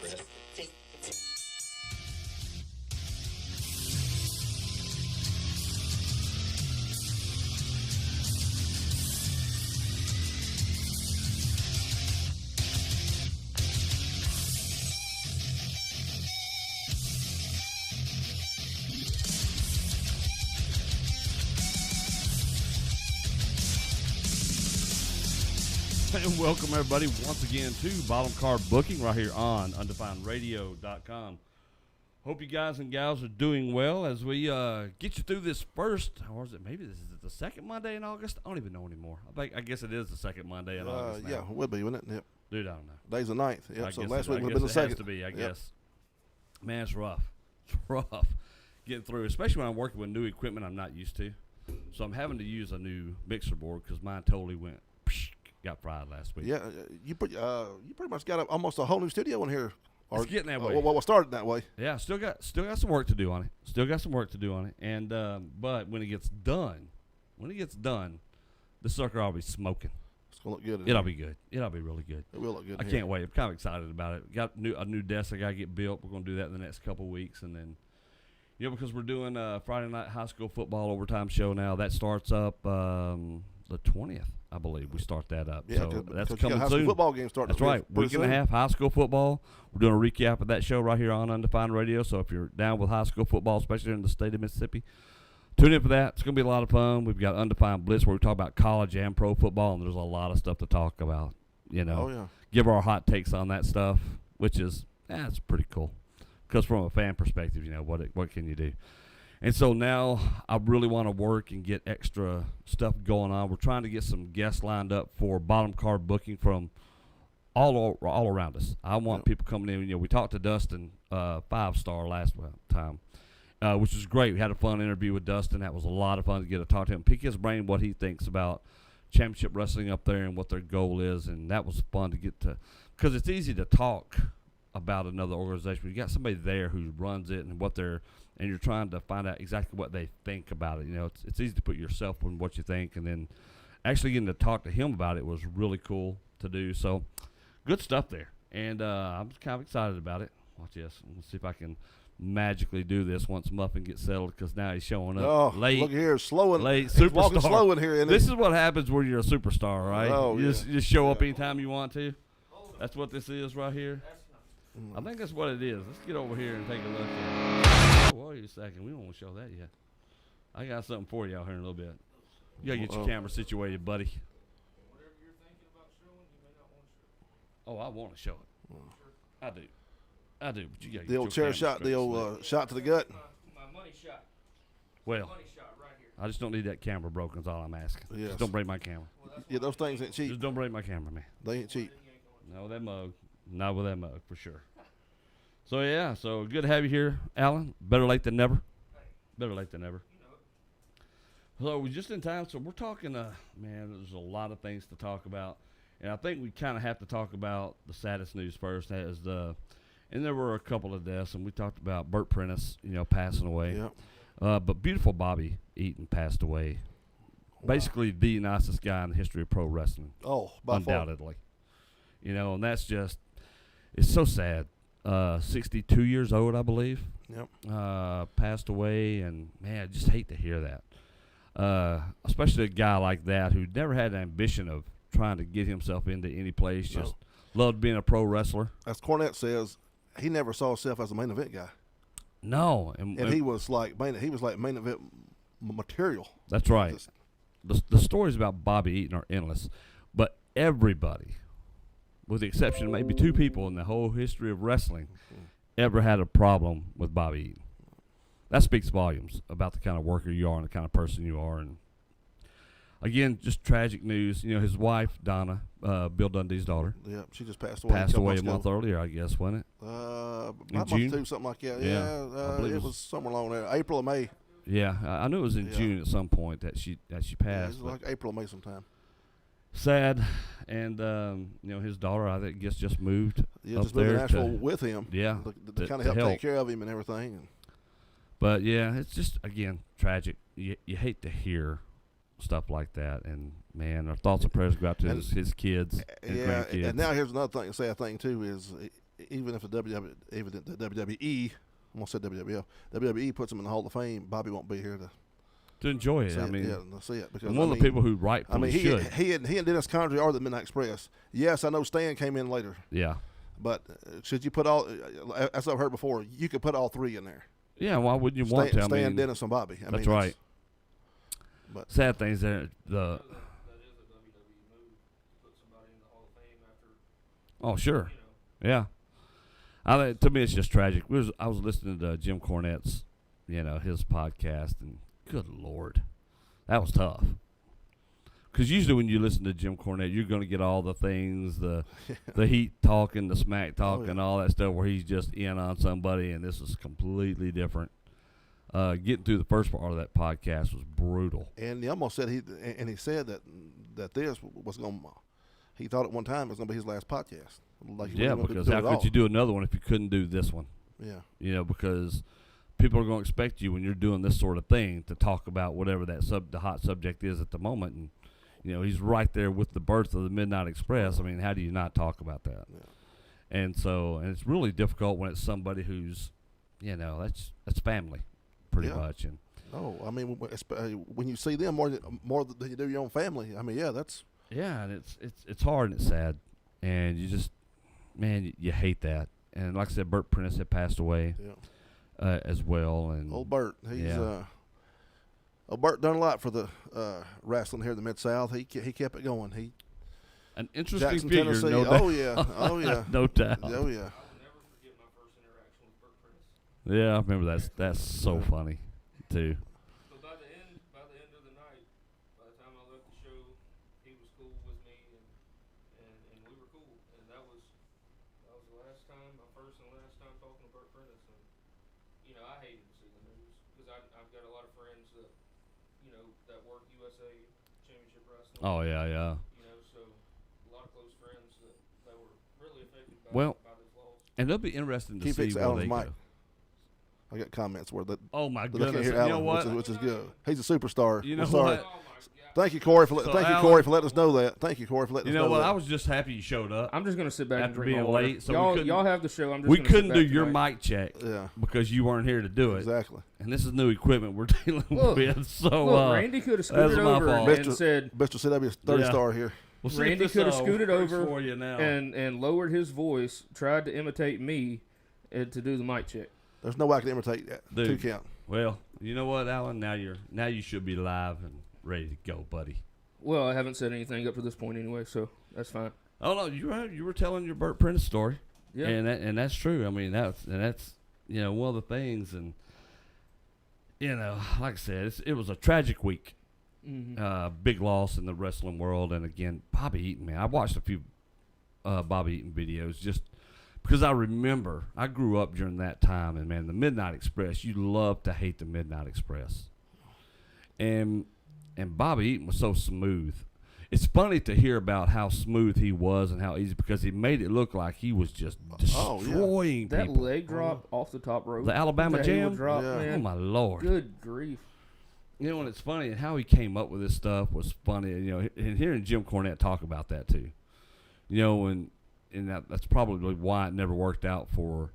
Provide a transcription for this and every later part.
And welcome everybody once again to Bottom Card Booking right here on UndefinedRadio.com. Hope you guys and gals are doing well as we get you through this first, or is it maybe this is the second Monday in August? I don't even know anymore. I guess it is the second Monday in August now. Yeah, it would be, wouldn't it? Yep. Dude, I don't know. Day's the 9th. Yep. So last week would have been the second. second. It has to be, I guess. Man, it's rough. It's rough getting through, especially when I'm working with new equipment I'm not used to. So I'm having to use a new mixer board because mine totally got fried last week. Yeah, you pretty much got almost a whole new studio in here. It's getting that way. Well, started that way. Yeah, still got some work to do on it. And but when it ggets done, the sucker will be smoking. It's gonna look good. It'll be good. It'll be really good. It will look good. I can't wait. I'm kind of excited about it. Got a new desk I got to get built. We're gonna do that in the next couple of weeks, and then because we're doing Friday night high school football overtime show now. That starts up the 20th. I believe we start that up. Yeah, so that's coming high soon. School football game starting. That's right. Week and a half high school football. We're doing a recap of that show right here on Undefined Radio. So if you're down with high school football, especially in the state of Mississippi, tune in for that. It's going to be a lot of fun. We've got Undefined Blitz where we talk about college and pro football, and there's a lot of stuff to talk about. Give our hot takes on that stuff, which is it's pretty cool. Because from a fan perspective, what can you do? And so now I really want to work and get extra stuff going on. We're trying to get some guests lined up for bottom card booking from all around us. I want people coming in. We talked to Dustin, 5-star last time, which was great. We had a fun interview with Dustin. That was a lot of fun to get to talk to him, pick his brain, what he thinks about championship wrestling up there and what their goal is. And that was fun to get to, because it's easy to talk about another organization. You got somebody there who runs it and and you're trying to find out exactly what they think about it. It's easy to put yourself in what you think, and then actually getting to talk to him about it was really cool to do. So good stuff there, and I'm kind of excited about it. Watch this. Let's see if I can magically do this once Muffin gets settled, because now he's showing up late. Look here, late superstar. Walking slow in here. This is what happens when you're a superstar, right? Oh, you just show up anytime you want to. That's what this is right here. I think that's what it is. Let's get over here and take a look at it. Oh, wait a second. We don't want to show that yet. I got something for you out here in a little bit. You got to get your camera situated, buddy. Whatever you're thinking about showing, you may not want to show it. Oh, I want to show it. I do. But you got to get the old chair shot, the old shot to the gut. My money shot. Well, Money shot right here. I just don't need that camera broken is all I'm asking. Yes. Just don't break my camera. Yeah, those things ain't cheap. Just don't break my camera, man. They ain't cheap. No, that mug. Not with that mug, for sure. So, so good to have you here, Alan. Better late than never. Better late than never. So we're just in time. So we're talking, man, there's a lot of things to talk about. And I think we kind of have to talk about the saddest news first. That is and there were a couple of deaths, and we talked about Burt Prentice, passing away. Yep. But beautiful Bobby Eaton passed away. Wow. Basically the nicest guy in the history of pro wrestling. Oh, by undoubtedly. Far. And that's just, it's so sad. 62 years old, I believe. Yep. Passed away, and man, I just hate to hear that. Especially a guy like that who never had an ambition of trying to get himself into any place. Just loved being a pro wrestler. As Cornette says, he never saw himself as a main event guy. No, and he was like main event material. That's right. The stories about Bobby Eaton are endless, but everybody, with the exception of maybe two people in the whole history of wrestling, ever had a problem with Bobby Eaton. That speaks volumes about the kind of worker you are and the kind of person you are. And again, just tragic news. His wife, Donna, Bill Dundee's daughter. Yeah, she just passed away. Passed away a month earlier, I guess, wasn't it? In June? Two, something like that. Yeah, it was somewhere along there. April or May. Yeah, I knew it was in June at some point that she passed. Yeah, it was like April or May sometime. Sad, and his daughter, I guess, just moved. Yeah, up just moved there to Nashville with him. Yeah, to kind of help take care of him and everything. But yeah, it's just again tragic. You hate to hear stuff like that, and man, our thoughts and prayers go out to his kids and grandkids. And now here's another thing, sad thing too, is even if the WWE, I'm gonna say WWF, WWE puts him in the Hall of Fame, Bobby won't be here to enjoy it. see it because one of the people who rightfully should. He and Dennis Condrey are the Midnight Express. Yes, I know Stan came in later. Yeah. But should you put all, as I've heard before, you could put all three in there. Yeah, why wouldn't you want to? Stan, Dennis, and Bobby. That's right. But sad things that That is a WWE move to put somebody in the Hall of Fame after. Oh, sure. Yeah. To me, it's just tragic. I was listening to Jim Cornette's, his podcast, and good Lord, that was tough. Because usually when you listen to Jim Cornette, you're going to get all the things, the heat talking, the smack talking, all that stuff where he's just in on somebody, and this is completely different. Getting through the first part of that podcast was brutal. And he almost said he said that this was going to, he thought at one time it was going to be his last podcast. Like because how could you do another one if you couldn't do this one? Yeah. Because people are going to expect you when you're doing this sort of thing to talk about whatever the hot subject is at the moment. And, he's right there with the birth of the Midnight Express. I mean, how do you not talk about that? Yeah. And it's really difficult when it's somebody who's, that's family pretty much. And I mean, when you see them more than you do your own family, I mean, that's. Yeah, and it's hard and it's sad. And you just, man, you hate that. And like I said, Bert Prentice had passed away as well. And old Bert, Bert done a lot for the wrestling here in the Mid-South. He kept it going. An interesting Jackson, figure, Tennessee. no doubt. Oh yeah, no doubt. Oh yeah. I'll never forget my first interaction with Bert Prentice. Yeah, I remember that's so funny too. But by the end of the night, by the time I left the show, he was cool with me, and we were cool. And that was the last time, my first and last time talking to Bert Prentice. And I hated to see the news because I've got a lot of friends that that work USA Championship Wrestling. Oh yeah. So a lot of close friends that were really affected by this loss. And it'll be interesting to Keep see fixing where Alan's they mic. go. I got comments where Oh my they goodness! can't hear You Alan, know what? which is good. He's a superstar. You know We're sorry. what? Oh my God. Thank you, Corey, for Alan, letting us know that. Thank you, Corey, for letting us know You know what? that. I was just happy you showed up. I'm just gonna sit back and After drink being my water. late, so y'all have the show. I'm just we gonna couldn't sit do back your tonight. mic check Yeah. because you weren't here to do it. Exactly. And this is new equipment we're dealing Look, with. So Look, Randy could have scooted my over fault. and said, Mr. CW 30 star here. we'll see if Randy this, could have scooted works over for you now. and lowered his voice, tried to imitate me, to do the mic check. There's no way I can imitate that. Dude. 2 count. Well, you know what, Alan? Now you should be live and ready to go, buddy. Well, I haven't said anything up to this point anyway, so that's fine. Oh no, you were telling your Bert Prentice story. Yeah. And that's true. I mean, that's one of the things, and like I said, it was a tragic week. Mm-hmm. Big loss in the wrestling world, and again, Bobby Eaton, man. I watched a few Bobby Eaton videos just because I remember I grew up during that time, and man, the Midnight Express. You love to hate the Midnight Express, and Bobby Eaton was so smooth. It's funny to hear about how smooth he was and how easy, because he made it look like he was just destroying That people. leg drop off the top rope. The Alabama that he Jam? would drop, Yeah. man. Oh my Lord! Good grief. And it's funny, and how he came up with this stuff was funny. And hearing Jim Cornette talk about that too. And that's probably why it never worked out for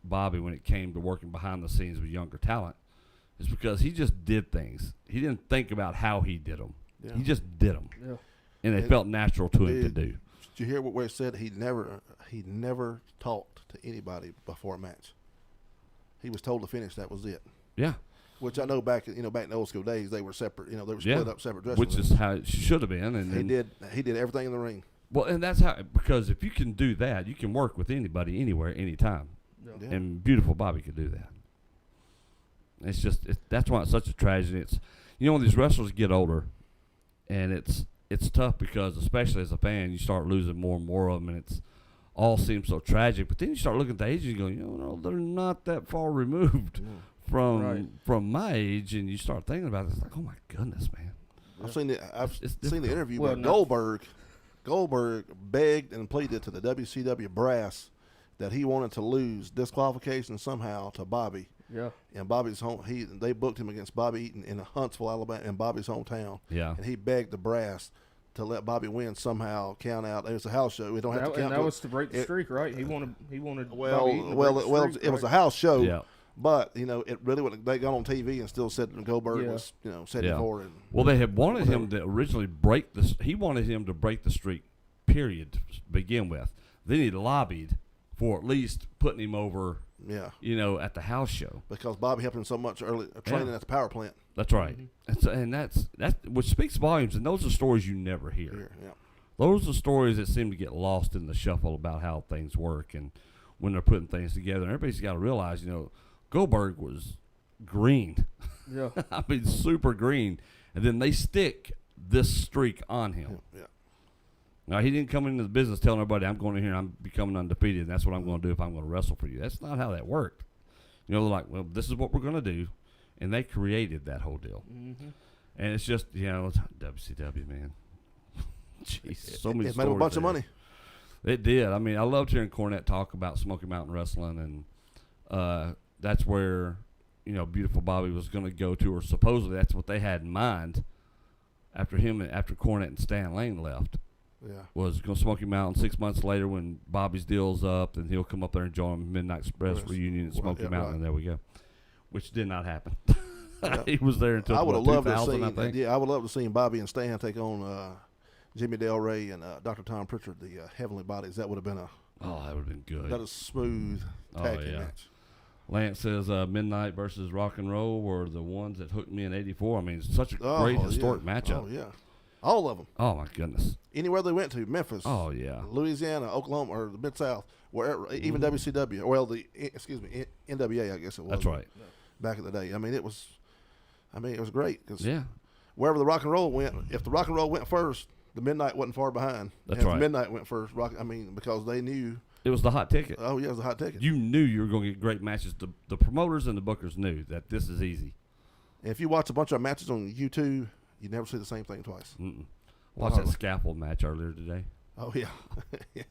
Bobby when it came to working behind the scenes with younger talent. Is because he just did things. He didn't think about how he did them. Yeah. He just did them, Yeah. and they felt natural to him to do. Did you hear what it said? He never talked to anybody before a match. He was told to finish. That was it. Yeah. Which I know back in the old school days they were separate. They were split up separate dressing Which rooms. is how it should have been. And He did everything in the ring. Well, and that's how, because if you can do that, you can work with anybody, anywhere, anytime. Yeah. And beautiful Bobby could do that. It's just that's why it's such a tragedy. It's when these wrestlers get older, and it's tough because especially as a fan, you start losing more and more of them, and it's all seems so tragic. But then you start looking at the age, and you go, they're not that far removed from my age, and you start thinking about it. It's like, oh my goodness, man. I've seen the interview Well, where Goldberg begged and pleaded to the WCW brass that he wanted to lose disqualification somehow to Bobby. Yeah. And Bobby's home, they booked him against Bobby Eaton in Huntsville, Alabama, in Bobby's hometown. Yeah. And he begged the brass to let Bobby win somehow, count out. It was a house show. We don't have to count. And that to was to break the streak, right? He wanted. well, Bobby Eaton to well, break the well. streak, It was a right? house show. Yeah. But it really would. They got on TV and still said Goldberg Yeah. was 74. And Well, they had wanted him whatever. to originally break this. He wanted him to break the streak, period, to begin with. Then he lobbied for at least putting him over, Yeah, at the house show. because Bobby helped him so much early training Yeah. at the power plant. That's right. And that's which speaks volumes. And those are stories you never hear. Here, yeah. Those are stories that seem to get lost in the shuffle about how things work and when they're putting things together. And everybody's got to realize, Goldberg was green. Yeah. I mean, super green. And then they stick this streak on him. Yeah. Now, he didn't come into the business telling everybody, I'm going in here and I'm becoming undefeated, and that's what I'm going to do if I'm going to wrestle for you. That's not how that worked. They're like, well, this is what we're going to do. And they created that whole deal. Mm-hmm. And it's just, it's WCW, man. Jeez, so many It made him a stories bunch of there. money. It did. I mean, I loved hearing Cornette talk about Smoky Mountain Wrestling, and that's where, Beautiful Bobby was going to go to, or supposedly that's what they had in mind after Cornette and Stan Lane left, Yeah. was going to Smoky Mountain. 6 months later, when Bobby's deal's up, then he'll come up there and join Midnight Express Yes. reunion at Right, Smoky yeah, Mountain, right. and there we go, which did not happen. Yeah. He was there until I would have what, loved to 2000, I see. think. Yeah, I would love to see Bobby and Stan take on Jimmy Del Rey and Dr. Tom Pritchard, the Heavenly Bodies. That would have been Oh, that would have been good. that is smooth Oh, tag team yeah. match. Lance says Midnight versus Rock and Roll were the ones that hooked me in '84. I mean, it's such a great historic matchup. Oh yeah, all of them. Oh my goodness. Anywhere they went to, Memphis, Oh yeah. Louisiana, Oklahoma, or the Mid South, wherever, even WCW. Well, NWA, I guess it was. That's right. Back in the day, I mean, it was great because Yeah. wherever the Rock and Roll went, if the Rock and Roll went first, the Midnight wasn't far behind. That's and right. If Midnight went first, because they knew. It was the hot ticket. Oh yeah, it was a hot ticket. You knew you were going to get great matches. The promoters and the bookers knew that this is easy. And if you watch a bunch of matches on YouTube, you never see the same thing twice. Mm-mm. Watched that scaffold match earlier today. Oh yeah, yeah.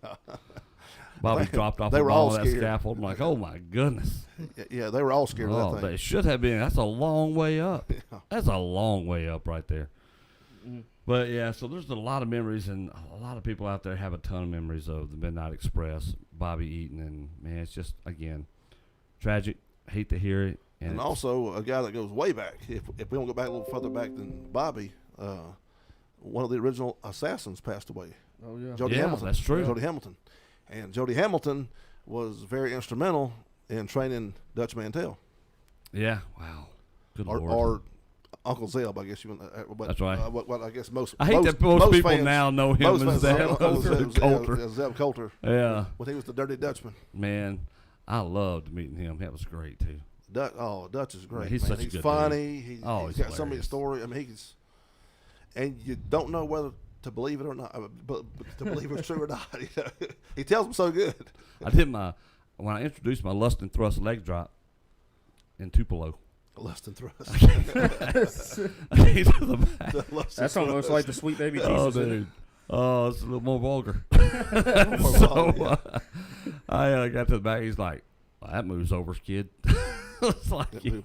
Bobby dropped off they the were ball all of that scared. scaffold. I'm like, oh my goodness. Yeah, they were all scared Oh, of that thing. they should have been. That's a long way up. Yeah. That's a long way up right there. Mm. But yeah, so there's a lot of memories, and a lot of people out there have a ton of memories of the Midnight Express, Bobby Eaton, and man, it's just again tragic. Hate to hear it, And it's- also a guy that goes way back. If we don't go back a little further back than Bobby, one of the original assassins passed away. Oh yeah. Jody Yeah, Hamilton. that's true. Jody Hamilton, and Jody Hamilton was very instrumental in training Dutch Mantel yeah, wow, good lord. or Uncle Zeb, I guess you. But, That's right. What I guess most. I hate that most most people fans, now know him most as fans that. know Uncle Zeb, Coulter. Zeb Coulter. Yeah, When he was the Dirty Dutchman. man, I loved meeting him. That was great too. Dutch is great. Man, he's man. such a He's good funny. he's He's got so many hilarious. stories. I mean, and you don't know whether to believe it or not, but to believe it's true or not. He tells them so good. I did when I introduced my lust and thrust leg drop in Tupelo. Lust and thrust. Into the back. Lust and That's almost thrust. like the Sweet Baby Jesus. Oh, isn't it? dude. Oh, it's a little more vulgar. More So vulgar, I got to the back. He's like, well, that move's over, kid. It's like, yeah.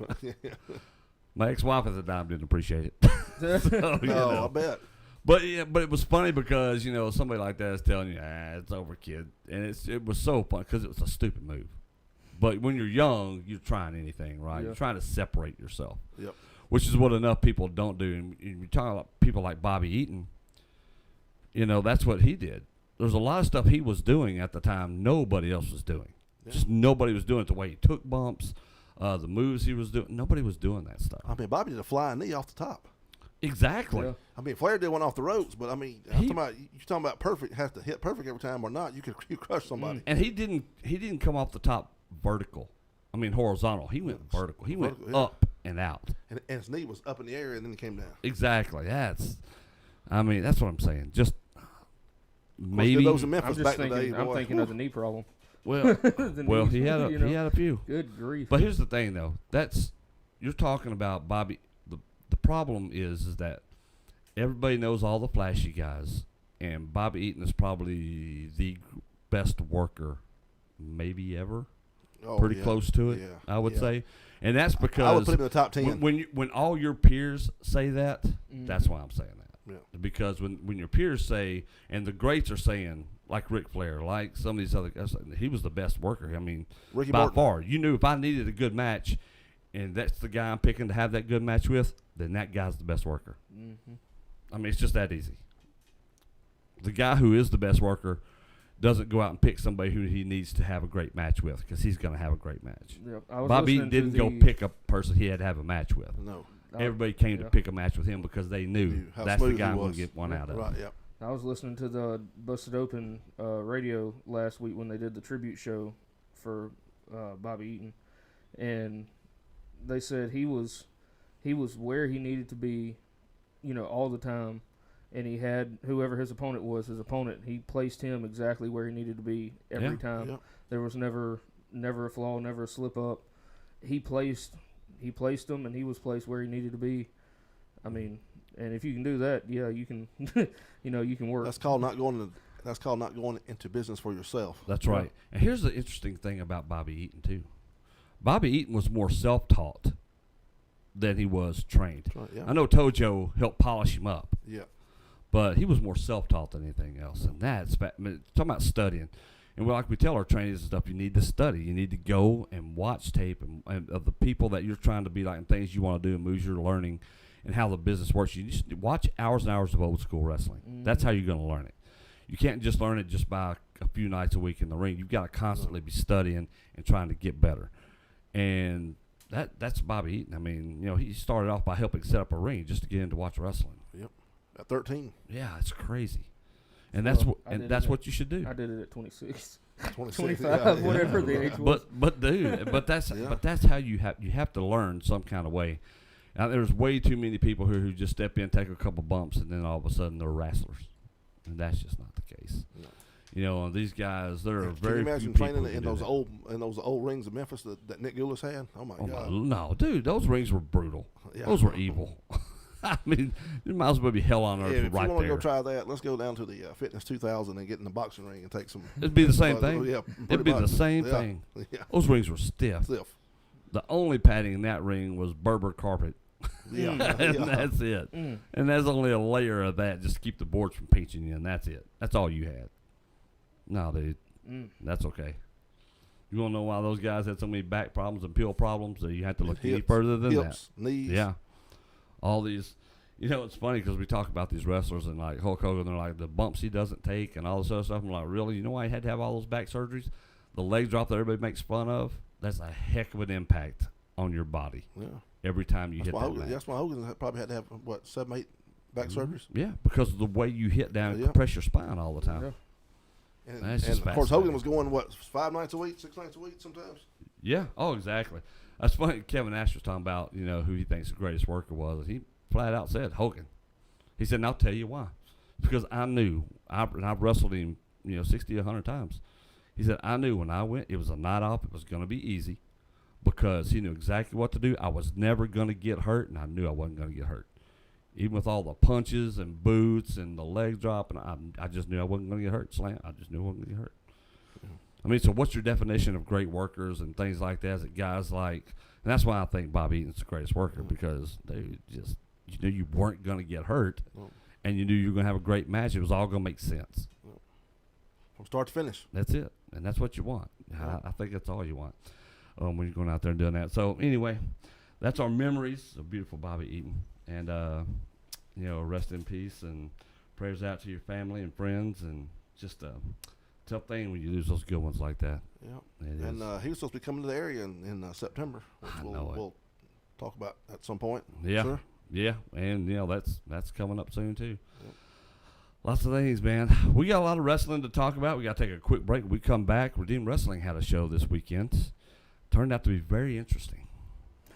my ex-wife at the time didn't appreciate it. So, you No, know. I bet. But it was funny because somebody like that is telling you, it's over, kid, and it was so fun because it was a stupid move. But when you're young, you're trying anything, right? Yeah. You're trying to separate yourself, Yep. which is what enough people don't do. And you talk about people like Bobby Eaton, that's what he did. There's a lot of stuff he was doing at the time nobody else was doing. Yeah. Just nobody was doing it. The way he took bumps, the moves he was doing. Nobody was doing that stuff. I mean, Bobby did a flying knee off the top. Exactly. Yeah. I mean, Flair did one off the ropes, but I mean, you're talking about perfect. Has to hit perfect every time or not. You crush somebody. And he didn't come off the top vertical. I mean horizontal. He went vertical. He went Vertical, yeah. up and out. And his knee was up in the air and then he came down. Exactly. That's what I'm saying. Just maybe. Those in I'm Memphis just back in the thinking. day. I'm boy, thinking whew. of the knee problem. Well, The well, knees, he had you know. a few. Good grief. But here's the thing, though. You're talking about Bobby. The problem is that everybody knows all the flashy guys, and Bobby Eaton is probably the best worker, maybe ever. Oh, Pretty yeah. close to it, Yeah. I would Yeah. say. And that's because I would put him in the top 10. when all your peers say that, that's why I'm saying that. Yeah. Because when your peers say, and the greats are saying, like Ric Flair, like some of these other guys, he was the best worker. I mean, Ricky by Morton. far. You knew if I needed a good match, and that's the guy I'm picking to have that good match with, then that guy's the best worker. Mm-hmm. I mean, it's just that easy. The guy who is the best worker doesn't go out and pick somebody who he needs to have a great match with, because he's going to have a great match. Yep. I was Bobby listening Eaton to didn't go the- pick a person he had to have a match with. No. Everybody came to yeah. pick a match with him because they knew Knew how that's the smooth guy he I'm going was. to get one out of. Right. Yeah. I was listening to the Busted Open radio last week when they did the tribute show for Bobby Eaton, and they said he was where he needed to be, all the time, and he had whoever his opponent was, he placed him exactly where he needed to be every Yeah. time. Yeah. There was never a flaw, never a slip up. He placed him, and he was placed where he needed to be. I mean, and if you can do that, yeah, you can, you can work. That's called not going into business for yourself. That's right. And here's the interesting thing about Bobby Eaton, too. Bobby Eaton was more self-taught than he was trained. Right, yeah. I know Tojo helped polish him up, Yeah. but he was more self-taught than anything else. And that's talking about studying. And like we tell our trainees and stuff, you need to study. You need to go and watch tape and of the people that you're trying to be like and things you want to do and moves you're learning and how the business works. You just watch hours and hours of old school wrestling. Mm-hmm. That's how you're going to learn it. You can't just learn it just by a few nights a week in the ring. You've got to constantly be studying and trying to get better. And that's Bobby Eaton. I mean, he started off by helping set up a ring just to get in to watch wrestling. Yep. At 13. Yeah, it's crazy. And that's what you should do. I did it at 26. 26, 25, yeah, whatever yeah. the age was. But dude, that's how you have to learn some kind of way. Now, there's way too many people who just step in, take a couple bumps, and then all of a sudden they're wrestlers, and that's just not the case. No. These guys, there are Can very you few imagine people training who in do those that. old rings of Memphis that Nick Goulas had? Oh my God! No, dude, those rings were brutal. Yeah. Those were evil. I mean, you might as well be hell on earth Yeah, if right you want to there. go try that, let's go down to the Fitness 2000 and get in the boxing ring and take some. It'd be the same thing. Yeah, It'd be the much. same Yeah. thing. Yeah, Those rings were stiff. stiff. The only padding in that ring was Berber carpet. Yeah, And yeah. that's it. Mm. And there's only a layer of that just to keep the boards from pinching you, and that's it. That's all you had. No, dude, that's okay. You want to know why those guys had so many back problems and peel problems that you have to look any Hips, further than hips, knees. that? Yeah. All these, it's funny because we talk about these wrestlers and like Hulk Hogan, they're like the bumps he doesn't take and all this other stuff. I'm like, really? You know why he had to have all those back surgeries? The leg drop that everybody makes fun of, that's a heck of an impact on your body Yeah. every time you That's hit why that Hogan. mat. That's why Hogan probably had to have 7, 8 back surgeries. Yeah, because of the way you hit down and Yeah. compress your spine all the time. Yeah. And, That's and just of course, Hogan fascinating. was going 5 nights a week, 6 nights a week sometimes. Yeah. Oh, exactly. That's funny. Kevin Nash was talking about, who he thinks the greatest worker was. He flat out said Hogan. He said, and I'll tell you why. Because I knew, I've wrestled him, 60, 100 times. He said, I knew when I went, it was a night off. It was going to be easy because he knew exactly what to do. I was never going to get hurt, and I knew I wasn't going to get hurt. Even with all the punches and boots and the leg drop, and I just knew I wasn't going to get hurt. Slam. I just knew I wasn't going to get hurt. I mean, so what's your definition of great workers and things like that? Is it guys like, and that's why I think Bobby Eaton's the greatest worker because they just, you knew you weren't going to get hurt, and you knew you were going to have a great match. It was all going to make sense. From start to finish. That's it, and that's what you want. I think that's all you want when you're going out there and doing that. So anyway, that's our memories of beautiful Bobby Eaton, and rest in peace and prayers out to your family and friends, and just a tough thing when you lose those good ones like that. Yeah. It And is. he was supposed to be coming to the area in September, which I know it. we'll talk about at some point. Yeah. Sure. Yeah, and that's coming up soon too. Lots of things, man. We got a lot of wrestling to talk about. We got to take a quick break. When we come back, Redeem Wrestling had a show this weekend. Turned out to be very interesting.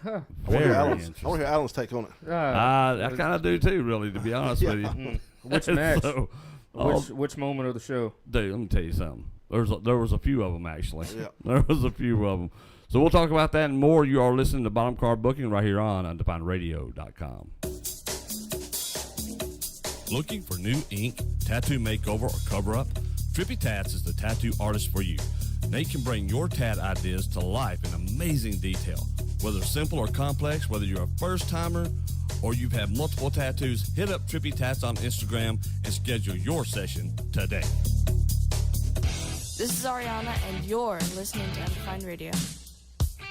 Huh. I want to Very hear interesting. Alan's take on it. I kind of do too, really, to be honest with you. Which match? So, Which moment of the show? dude, let me tell you something. There was a few of them actually. Yeah. There was a few of them. So we'll talk about that and more. You are listening to Bottom Card Booking right here on UndefinedRadio.com. Looking for new ink, tattoo makeover, or cover-up? Trippy Tats is the tattoo artist for you. They can bring your tat ideas to life in amazing detail. Whether simple or complex, whether you're a first-timer or you've had multiple tattoos, hit up Trippy Tats on Instagram and schedule your session today. This is Ariana, and you're listening to Undefined Radio.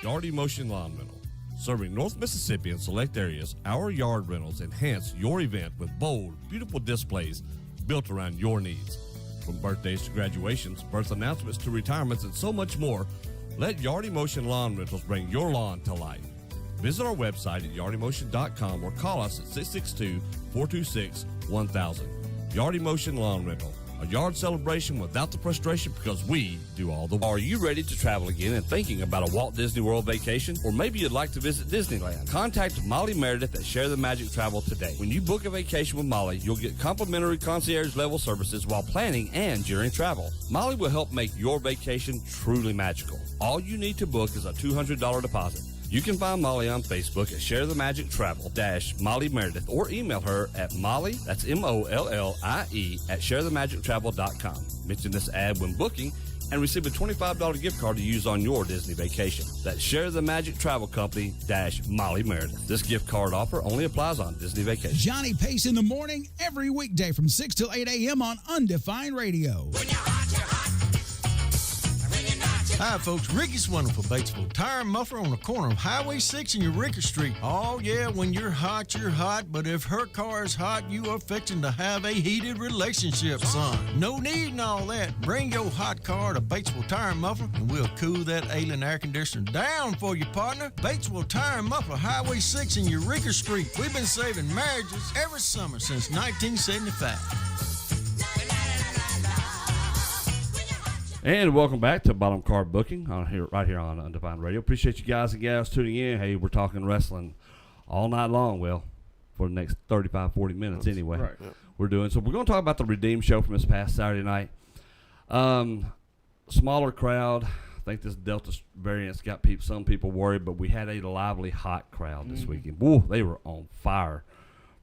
Yard Emotion Lawn Rental. Serving North Mississippi and select areas, our yard rentals enhance your event with bold, beautiful displays built around your needs. From birthdays to graduations, birth announcements to retirements, and so much more, let Yard Emotion Lawn Rentals bring your lawn to life. Visit our website at yardemotion.com or call us at 662-426-1000. Yard Emotion Lawn Rental. A yard celebration without the frustration because we do all the work. Are you ready to travel again and thinking about a Walt Disney World vacation? Or maybe you'd like to visit Disneyland? Contact Molly Meredith at Share the Magic Travel today. When you book a vacation with Molly, you'll get complimentary concierge level services while planning and during travel. Molly will help make your vacation truly magical. All you need to book is a $200 deposit. You can find Molly on Facebook at Share the Magic Travel Molly Meredith, or email her at Molly, that's MOLLIE, at sharethemagictravel.com. Mention this ad when booking and receive a $25 gift card to use on your Disney vacation. That's Share the Magic Travel Company Molly Meredith. This gift card offer only applies on Disney vacations. Johnny Pace in the morning, every weekday from 6 till 8 a.m. on Undefined Radio. When you're hot, you're hot. Hi, folks. Ricky's Wonderful Batesville Tire and Muffler on the corner of Highway 6 and Eureka Street. Oh, yeah, when you're hot, but if her car is hot, you are fixing to have a heated relationship, son. No need and all that. Bring your hot car to Batesville Tire and Muffler, and we'll cool that alien air conditioner down for you, partner. Batesville Tire and Muffler, Highway 6 and Eureka Street. We've been saving marriages every summer since 1975. And welcome back to Bottom Card Booking right here on Undefined Radio. Appreciate you guys and gals tuning in. Hey, we're talking wrestling all night long. Well, for the next 35, 40 minutes anyway. Right. Yep. We're doing. So we're going to talk about the Redeem show from this past Saturday night. Smaller crowd. I think this Delta variant's got some people worried, but we had a lively, hot crowd this weekend. Woo, they were on fire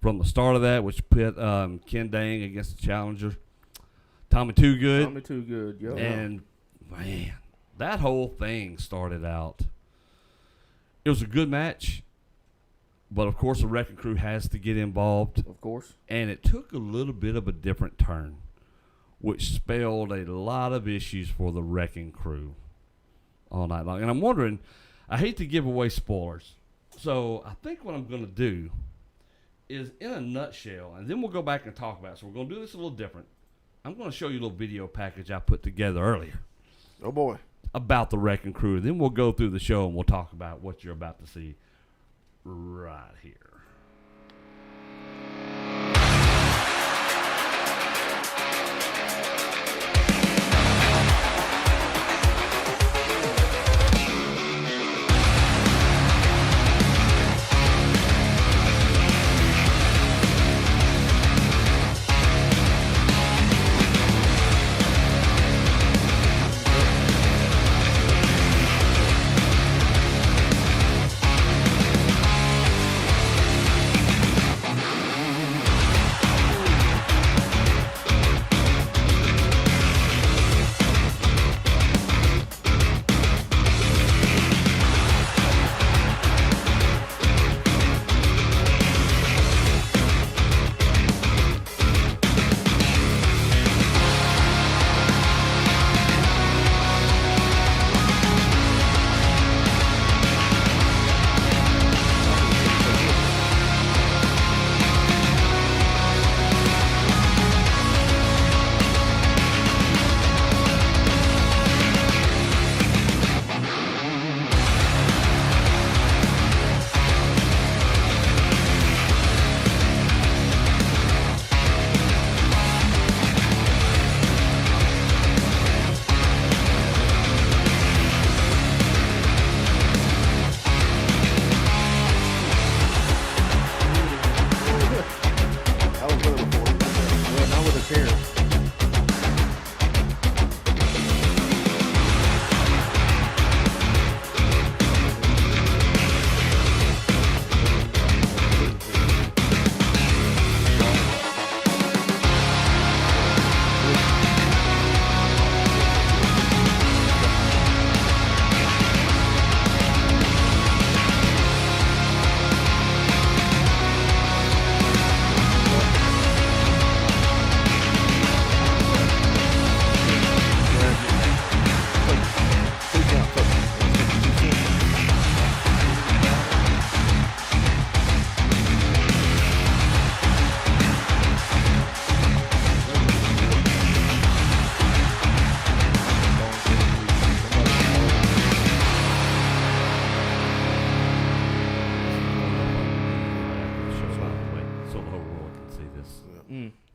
from the start of that, which pit Ken Dang against the Challenger. Tommy Too Good. Tommy Too Good, yo. And, man, that whole thing started out. It was a good match, but, of course, the Wrecking Crew has to get involved. Of course. And it took a little bit of a different turn, which spelled a lot of issues for the Wrecking Crew all night long. And I'm wondering, I hate to give away spoilers, so I think what I'm going to do is, in a nutshell, and then we'll go back and talk about it. So we're going to do this a little different. I'm going to show you a little video package I put together earlier Oh, boy. about the Wrecking Crew. Then we'll go through the show and we'll talk about what you're about to see right here.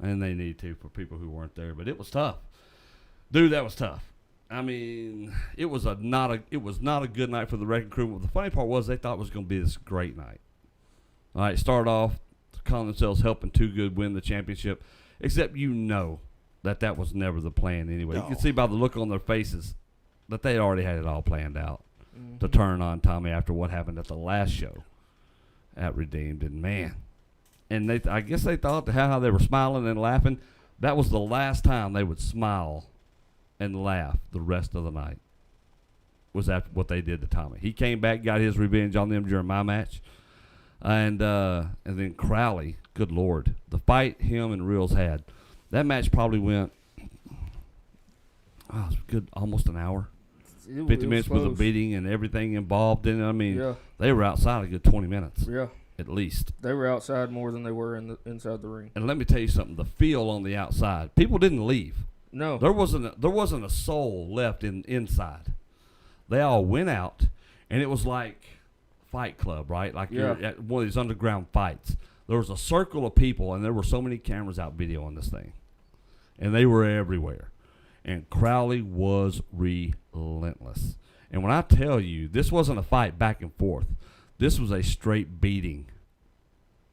and they need to for people who weren't there. But it was tough, dude. That was tough. I mean, it was not a good night for the wrecking crew. But the funny part was they thought it was going to be this great night. All right, start off calling themselves helping Too Good win the championship, except that was never the plan anyway. No. You can see by the look on their faces that they already had it all planned out to turn on Tommy after what happened at the last show at Redeemed. And man, and I guess they thought how they were smiling and laughing, that was the last time they would smile and laugh the rest of the night. Was after what they did to Tommy. He came back, got his revenge on them during my match. And then Crowley, good Lord, the fight him and Reels had, that match probably went almost an hour, 50 minutes with a beating and everything involved in it. I mean, they were outside a good 20 minutes, at least. They were outside more than they were inside the ring. And let me tell you something: the feel on the outside, people didn't leave. No, there wasn't a soul left inside. They all went out, and it was like Fight Club, right? Like you're at one of these underground fights. There was a circle of people, and there were so many cameras out videoing this thing, and they were everywhere. And Crowley was relentless. And when I tell you, this wasn't a fight back and forth. This was a straight beating.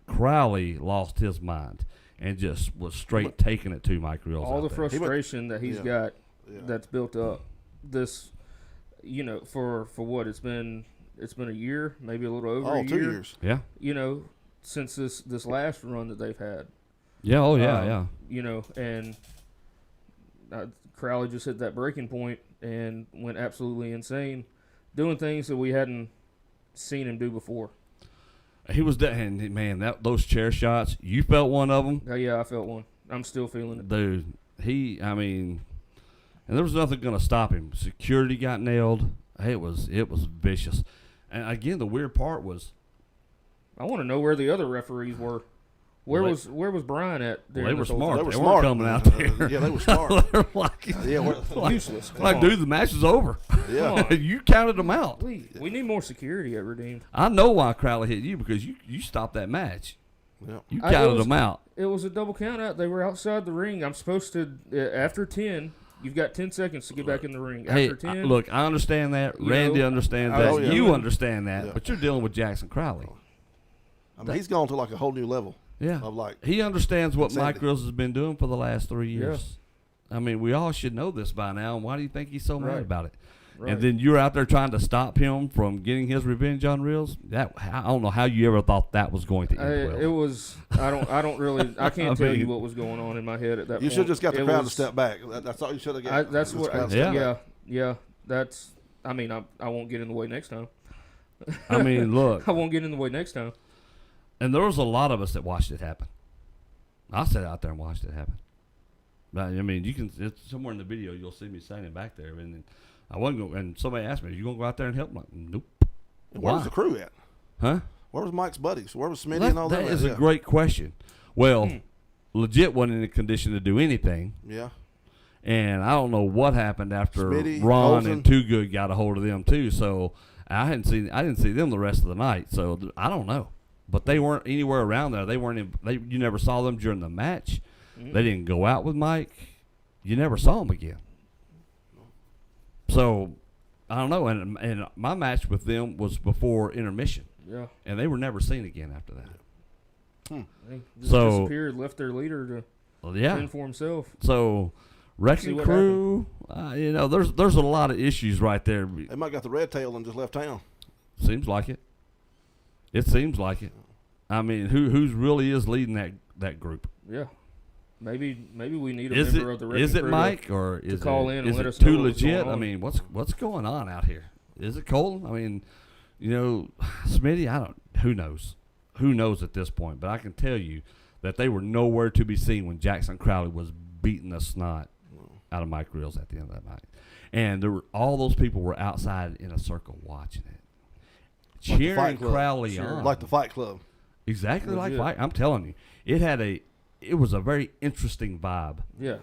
Crowley lost his mind and just was straight taking it to Mike Reels. All the frustration that he's got that's built up. This, for what it's been a year, maybe a little over a year. 2 years. Yeah. Since this last run that they've had. Yeah. Oh yeah. Yeah. And Crowley just hit that breaking point and went absolutely insane, doing things that we hadn't seen him do before. He was and man, those chair shots. You felt one of them. Yeah, I felt one. I'm still feeling it, dude. And there was nothing going to stop him. Security got nailed. It was vicious. And again, the weird part was, I want to know where the other referees were. Where was Brian at? They were smart. They were smart. Coming out there. Yeah, they were smart. They're like, useless. Dude, the match is over. Yeah, you counted them out. We need more security at Redeemed. I know why Crowley hit you, because you stopped that match. Yeah. You counted them out. It was a double count out. They were outside the ring. I'm supposed to after 10. You've got 10 seconds to get back in the ring. After 10, look, I understand that. Randy understands that. Oh, yeah. You understand that. Yeah. But you're dealing with Jackson Crowley. I mean, he's gone to like a whole new level. Yeah. Of like, he understands what insanity. Mike Reels has been doing for the last 3 years. I mean, we all should know this by now. And why do you think he's so mad about it? Right. And then you're out there trying to stop him from getting his revenge on Reels. I don't know how you ever thought that was going to end well. It was. I don't really. I can't tell you what was going on in my head at that point. You should have just got the crowd to step back. That's all you should have got. That's what. Yeah. That's. I mean, I won't get in the way next time. I mean, look. I won't get in the way next time. And there was a lot of us that watched it happen. I sat out there and watched it happen. But, I mean, it's somewhere in the video you'll see me standing back there, and I wasn't going. And somebody asked me, "Are you going to go out there and help?" I'm like, nope. Where was the crew at? Huh? Where was Mike's buddies? Where was Smitty and all that? That is a great question. Well, legit wasn't in a condition to do anything. Yeah. And I don't know what happened after Smitty, Ron Olsen. and Too Good got a hold of them too. So I didn't see them the rest of the night. So I don't know. But they weren't anywhere around there. They weren't. You never saw them during the match. They didn't go out with Mike. You never saw them again. So I don't know. And my match with them was before intermission. Yeah. And they were never seen again after that. They just disappeared, left their leader to fend for himself. So Wrecking Crew, there's a lot of issues right there. They might got the red tail and just left town. Seems like it. It seems like it. I mean, who's really is leading that group? Yeah. Maybe we need a member of the Wrecking Is it Crew Mike or is call it, in and is let it us know too what's legit? going on? I mean, what's going on out here? Is it Colton? I mean, Smitty, who knows? Who knows at this point? But I can tell you that they were nowhere to be seen when Jackson Crowley was beating the snot out of Mike Reels at the end of that night. And all those people were outside in a circle watching it, cheering Crowley on. Like the Fight Club. Exactly like Fight. I'm telling you. It was a very interesting vibe. Yeah.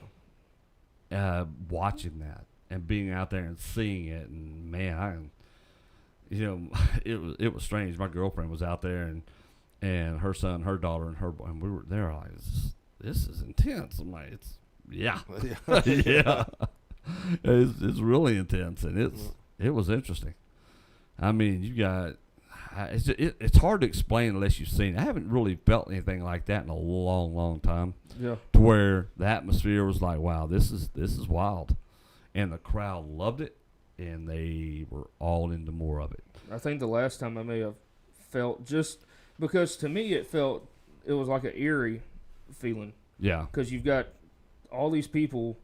Watching that and being out there and seeing it, and man, it was strange. My girlfriend was out there, and her son, her daughter, and we were there. Like, this is intense. I'm like, yeah. Yeah. Yeah. It's really intense, and it was interesting. I mean, you got it's hard to explain unless you've seen it. I haven't really felt anything like that in a long, long time. Yeah. To where the atmosphere was like, wow, this is wild, and the crowd loved it, and they were all into more of it. I think the last time I may have felt, just because to me it was like an eerie feeling, Yeah. because you've got all these people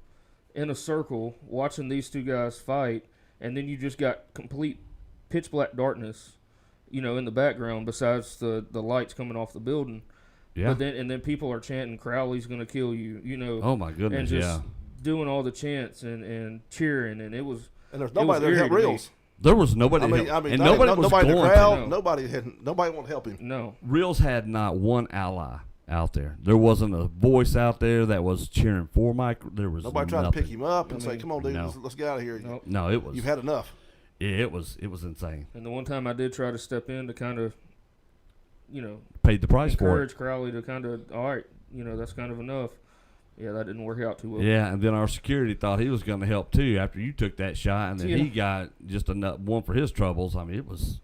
in a circle watching these two guys fight, and then you just got complete pitch black darkness, in the background besides the lights coming off the building. Yeah. But then people are chanting, Crowley's going to kill you, Oh my goodness. and just Yeah. doing all the chants and cheering, and it was. And there's nobody there to help eerie to me. Reels. There was nobody. I mean, and not nobody even- was nobody in the going crowd. to. Nobody wanted to help him. No. Reels had not one ally out there. There wasn't a voice out there that was cheering for Mike. There was Nobody tried to nothing. pick him up and say, "Come on, dude, No. let's get out of here. Nope. No, it was. You've had enough." It was insane. And the one time I did try to step in to kind of, Paid the price for it. encourage Crowley to kind of, all right, that's kind of enough. Yeah, that didn't work out too well. Yeah, and then our security thought he was going to help too after you took that shot, and then he got just enough one for his troubles. I mean, it was.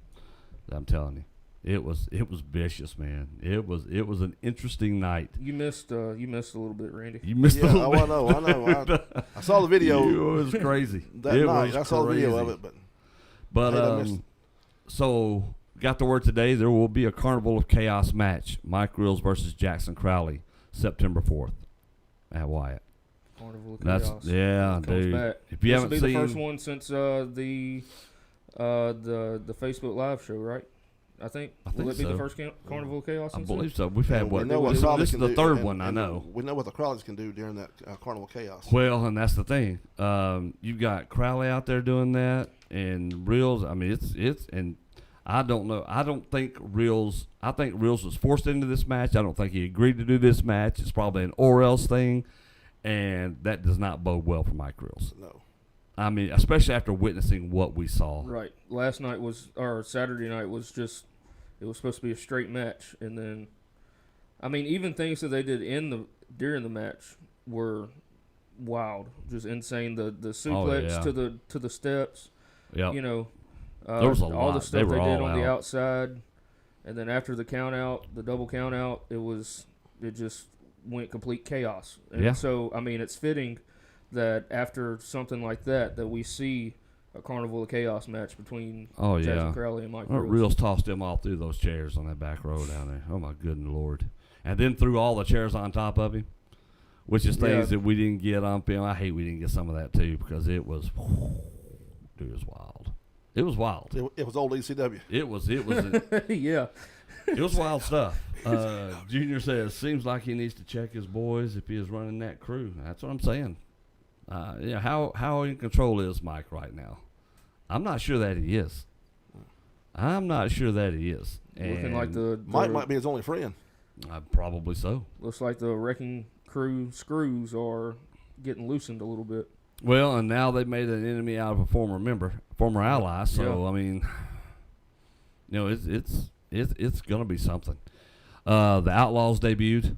I'm telling you, it was vicious, man. It was an interesting night. You missed a little bit, Randy. You missed Yeah, a little bit. I know. I saw the video It was crazy. that It night. was I saw the video of crazy. it, but But I missed it. so got the word today. There will be a Carnival of Chaos match: Mike Reels versus Jackson Crowley, September 4th at Wyatt. Carnival of That's Chaos. yeah, Comes dude. back. If you This haven't will be seen, the first one since the Facebook Live show, right? I think. Will it be so. the first Carnival of Chaos? I since then? believe so. We've had And what? we know what Crowleys This is can the do, third and- one I and know. We know what the Crowleys can do during that Carnival Chaos. Well, and that's the thing. You've got Crowley out there doing that, and Reels. I mean, it's and I don't know. I don't think Reels. I think Reels was forced into this match. I don't think he agreed to do this match. It's probably an or else thing, and that does not bode well for Mike Reels. No. I mean, especially after witnessing what we saw. Right. Last night Saturday night was just, it was supposed to be a straight match, and then, I mean, even things that they did during the match were wild, just insane. The suplex yeah. to the steps. Yep. There was a all lot. the They stuff were they did all on the out. outside, and then after the count out, the double count out, it just went complete chaos. And Yeah. so, I mean, it's fitting that after something like that we see a Carnival of Chaos match between Jackson Crowley and Mike Reels. Reels tossed him all through those chairs on that back row down there. Oh my goodness Lord! And then threw all the chairs on top of him, which is things that we didn't get on film. I hate we didn't get some of that too because it was, dude, it was wild. It was wild. It was old ECW. It was Yeah. it was wild stuff. Junior says seems like he needs to check his boys if he is running that crew. That's what I'm saying. How in control is Mike right now? I'm not sure that he is. And Looking like the Mike might be his only friend. Probably so. looks like the wrecking crew screws are getting loosened a little bit. Well, and now they made an enemy out of a former ally. So Yeah. I mean, it's gonna be something. The Outlaws debuted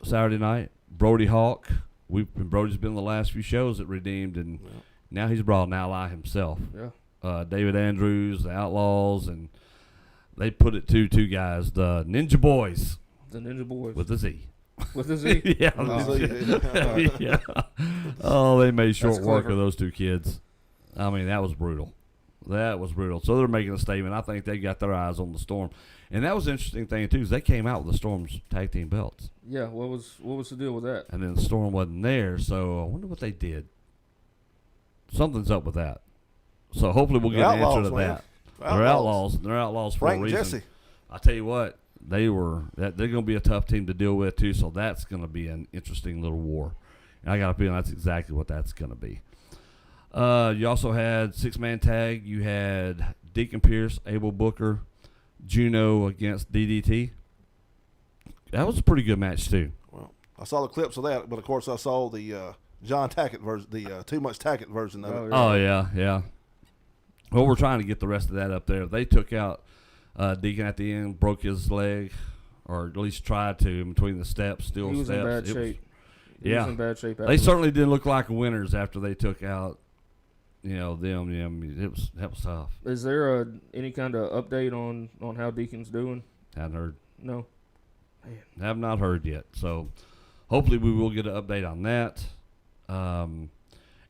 Saturday night. Brody Hawk. Brody's been in the last few shows at Redeemed, and now he's brought an ally himself. Yeah. David Andrews, the Outlaws, and they put it to two guys, the Ninja Boys The Ninja Boys. with a Z. With a Z? Yeah. Oh. Yeah. Oh, they made short That's work clever. of those two kids. I mean, that was brutal. So they're making a statement. I think they got their eyes on the Storm. And that was an interesting thing, too, is they came out with the Storm's tag team belts. Yeah, what was the deal with that? And then the Storm wasn't there, so I wonder what they did. Something's up with that. So hopefully we'll get an answer to that. They're outlaws. They're outlaws for Frank a and reason. Jesse. I tell you what, they're going to be a tough team to deal with, too, so that's going to be an interesting little war. And I got a feeling that's exactly what that's going to be. You also had six-man tag. You had Deacon Pierce, Abel Booker, Juno against DDT. That was a pretty good match, too. Well, I saw the clips of that, but of course I saw the John Tackett version, the Too Much Tackett version of it. Oh, yeah. Well, we're trying to get the rest of that up there. They took out Deacon at the end, broke his leg or at least tried to in between the steps. Still, He was steps. in bad It was- shape. He yeah, was in bad shape. they certainly didn't look like winners after they took out, them. I mean, that was tough. Is there any kind of update on how Deacon's doing? Hadn't heard. No. Have not heard yet. So hopefully we will get an update on that. And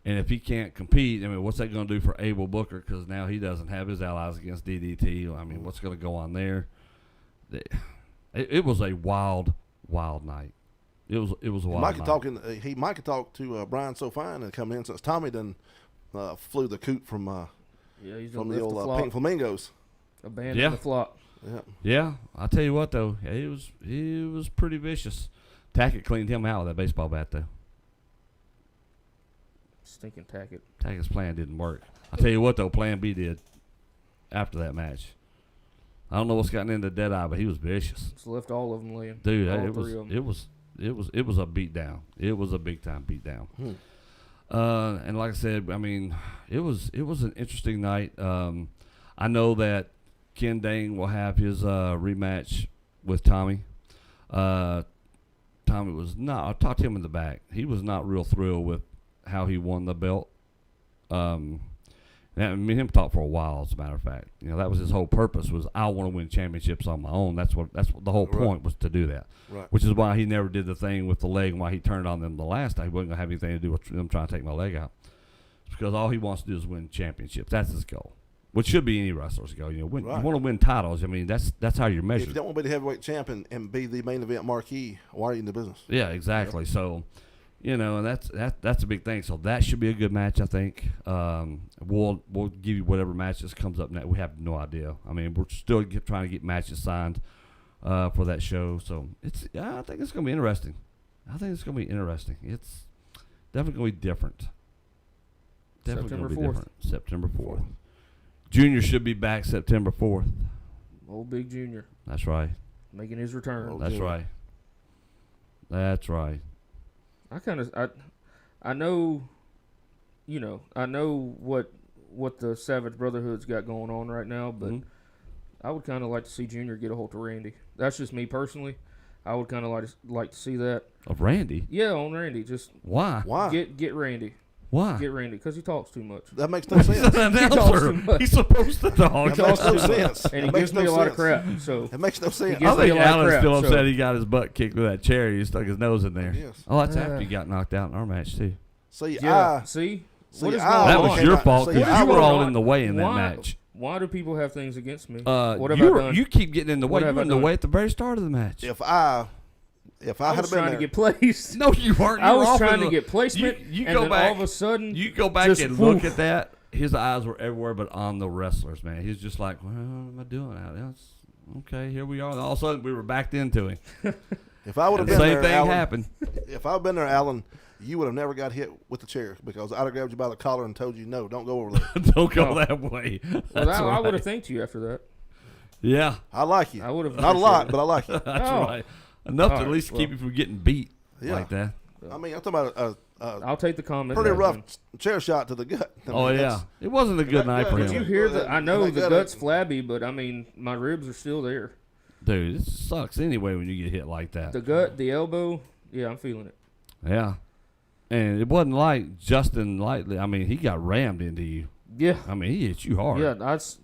if he can't compete, I mean, what's that going to do for Abel Booker? Because now he doesn't have his allies against DDT. I mean, what's going to go on there? It was a wild night. It was a wild night. He might could talk to Brian Sofine and come in since Tommy done flew the coot from He's from gonna the lift old flock. Pink Flamingos. Abandon Yeah. the flock. Yeah. Yeah, I'll tell you what though, he was pretty vicious. Tackett cleaned him out with that baseball bat though. Stinking Tackett. Tackett's plan didn't work. I'll tell you what though, Plan B did after that match. I don't know what's gotten into Deadeye, but he was vicious. It's left all of them laying. Dude, all it three of them. was a beat down. It was a big time beat down. And like I said, I mean, it was an interesting night. I know that Ken Dang will have his rematch with Tommy. Tommy was not. I talked to him in the back. He was not real thrilled with how he won the belt. And me and him talked for a while. As a matter of fact, that was his whole purpose. Was I want to win championships on my own. That's what the whole point was, to do that. Right. Which is why he never did the thing with the leg, and why he turned on them the last time. He wasn't gonna have anything to do with them trying to take my leg out. It's because all he wants to do is win championships. That's his goal. Which should be any wrestler's goal. You want to win titles. I mean, that's how you're If measured. you don't want to be the heavyweight champion and be the main event marquee, why are you in the business? Yeah, exactly. So, and that's a big thing. So that should be a good match, I think. We'll give you whatever matches comes up next. We have no idea. I mean, we're still trying to get matches signed for that show. So I think it's gonna be interesting. It's definitely gonna be different. Definitely September gonna be 4th. different. September 4th. Junior should be back September 4th. Old Big Junior That's right. making his return. Oh, That's Junior. right. That's right. I know, I know what the Savage Brotherhood's got going on right now, but I would kind of like to see Junior get a hold of Randy. That's just me personally. I would kind of like to see that. Of Randy? Yeah, on Randy. Just Why? Why? get Randy. Why? Get Randy because he talks too much. That makes no sense. An talks announcer. too much. He's supposed to talk. That makes no sense. And he That makes gives me no a lot of sense. crap. So It makes no sense. gives I think me a lot of Alan's crap, still so- upset he got his butt kicked with that chair. He stuck his nose in there. Yes. Oh, that's after he got knocked out in our match, too. See, yeah, see what is I- going That on? was your fault See, because I you were was all on- in the way in that why- match. Why do people have things against me? What have I done? You keep getting in the way. What You have were I in the done? way at the very start of the match. if I I had was been trying there, to get placed. No, you weren't. I You were was off trying in to the- get placement, You and go then back. all of a sudden, You go back just and look woof. at that. His eyes were everywhere but on the wrestlers, man. He's just like, what am I doing out there? Okay, here we are. And all of a sudden, we were backed into him. if I would have The been same there, thing Alan, happened. if I'd been there, Alan, you would have never got hit with the chair because I'd have grabbed you by the collar and told you, no, don't go over there. Don't go Oh. that way. well, That's I would right. have thanked you after that. Yeah, I like you. I would have Not a lot, appreciated but I like you. that's Oh. right. Enough to All at right, least keep well. you from getting beat Yeah. like that. I mean, I'm talking about a I'll take the comment. pretty back rough then. chair shot to the gut. I Oh, mean, yeah. that's- It wasn't a good night for Did Did you him. hear that? I know That the gut- gut's flabby, but I mean, my ribs are still there. Dude, it sucks anyway when you get hit like that. The gut, the elbow, yeah, I'm feeling it. Yeah. And it wasn't like Justin Lightly. I mean, he got rammed into you. Yeah, I mean, he hit you hard. yeah. That's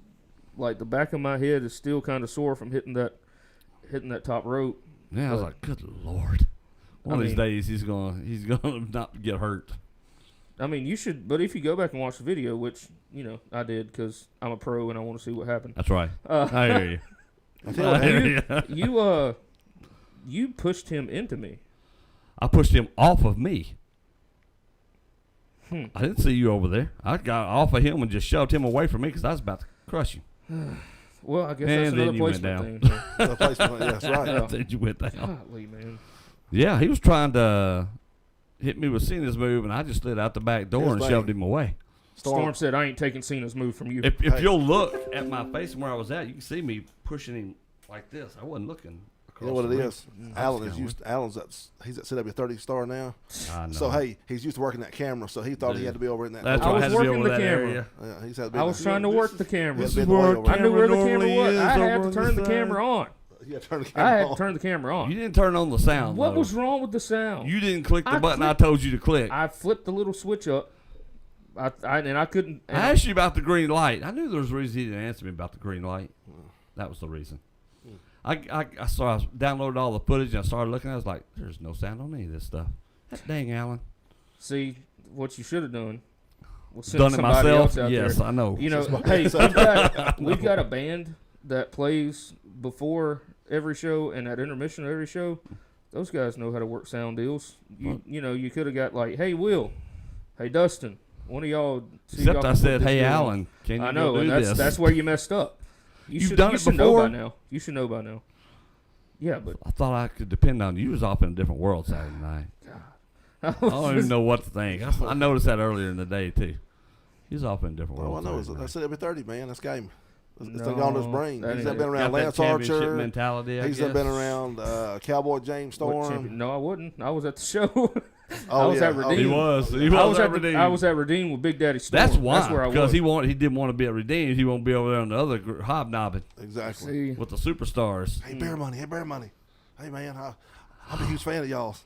like the back of my head is still kind of sore from hitting that top rope. Yeah, I was But- like, good Lord. One I of these mean- days, he's gonna not get hurt. I mean, you should, but if you go back and watch the video, which I did because I'm a pro and I want to see what happened. That's right. I hear you. I tell you I what, hear you. You pushed him into me. I pushed him off of me. Hmm. I didn't see you over there. I got off of him and just shoved him away from me because I was about to crush you. Well, I guess And that's then another you went placement down. thing. the placement, yeah, that's right. Yeah. Then you went down. Golly, man. Yeah, he was trying to hit me with Cena's move, and I just slid out the back door Here's and the shoved thing. him away. Storm said, I ain't taking Cena's move from you. If Hey. you'll look at my face and where I was at, you can see me pushing him like this. I wasn't looking across You know what the it ring. is? Alan is kinda used. he's at CW 30 star now. I know. So hey, he's used to working that camera. So he thought he had to be over in that. That's I right. was Had to be working over the that camera. area. Yeah, he's had to be I in was the- trying to work the camera. This is where I knew where the camera normally was. is I over had to on turn the the side. camera on. You had to turn the I camera had on. to turn the camera on. You didn't turn on the sound. What though. was wrong with the sound? You didn't click the I button clicked- I told you to click. I flipped the little switch up. I couldn't. And I asked you about the green light. I knew there was a reason he didn't answer me about the green light. That was the reason. I downloaded all the footage and I started looking. I was like, "There's no sound on any of this stuff." That dang Alan. See, what you should have done was send Done it somebody myself. else out Yes, there. I know. You know, Somebody hey, else we've got a band that plays before every show and at intermission of every show. Those guys know how to work sound deals. You know, you could have got like, hey, Will, hey, Dustin, one of y'all. see Except y'all I can put said, this "Hey, deal on." Alan, can you I know, go and do that's this?" that's where you messed up. You've done you it should know by before? now. You should know by now. Yeah, but I thought I could depend on you. You was off in a different world Saturday night. I don't even know what to think. I noticed that earlier in the day too. He's off in a different Well, I world. know. Saturday night. I said every 30, man. That's game. It's No, thing on his brain. that He's ain't been it. around Got that Lance championship Archer. mentality. I He's guess. been around Cowboy James what Storm. champion? No, I wouldn't. I was at the show. Oh, I was yeah. at Oh, Redeem. He was. He I was was at at Redeem. I was at Redeem with Big Daddy Storm. That's why. That's where I Because was. he didn't want to be at Redeemed. He won't be over there on the other hobnobbing Exactly. See, with the superstars. Hey, Bear Money. Hey, Bear Money. Hey, man. I'm a huge fan of y'all's.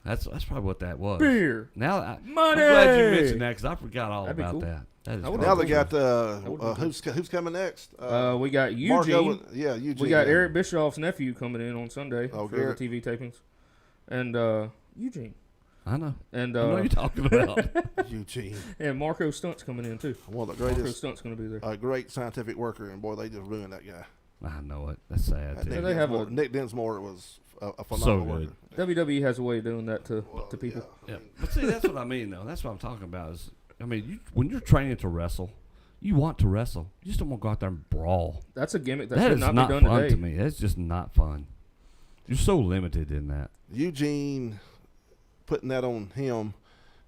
That's probably what that was. beer. Now I'm Money. glad you mentioned that because I forgot all That'd be about cool. that. That is I would've Now probably they got That would've been who's coming next? We got Marco Eugene. Eugene. We got yeah. Eric Bischoff's nephew coming in on Sunday Oh, for good. TV tapings, and Eugene, I know. and I know what you're talking about. Eugene. and Marco Stunt's coming in too. One of the Marco greatest, Stunt's going to be there. great scientific worker, and boy, they just ruined that guy. I know it. That's sad Nick too. Yeah, they have Dinsmore, a- Nick Dinsmore was a So phenomenal good. worker. WWE has a way of doing that to Well, people. Yeah, but see, that's what I mean, though. That's what I'm talking about. Is when you're training to wrestle, you want to wrestle. You just don't want to go out there and brawl. That's a gimmick that That should is not not be done fun today. to me. That's just not fun. You're so limited in that. Eugene putting that on him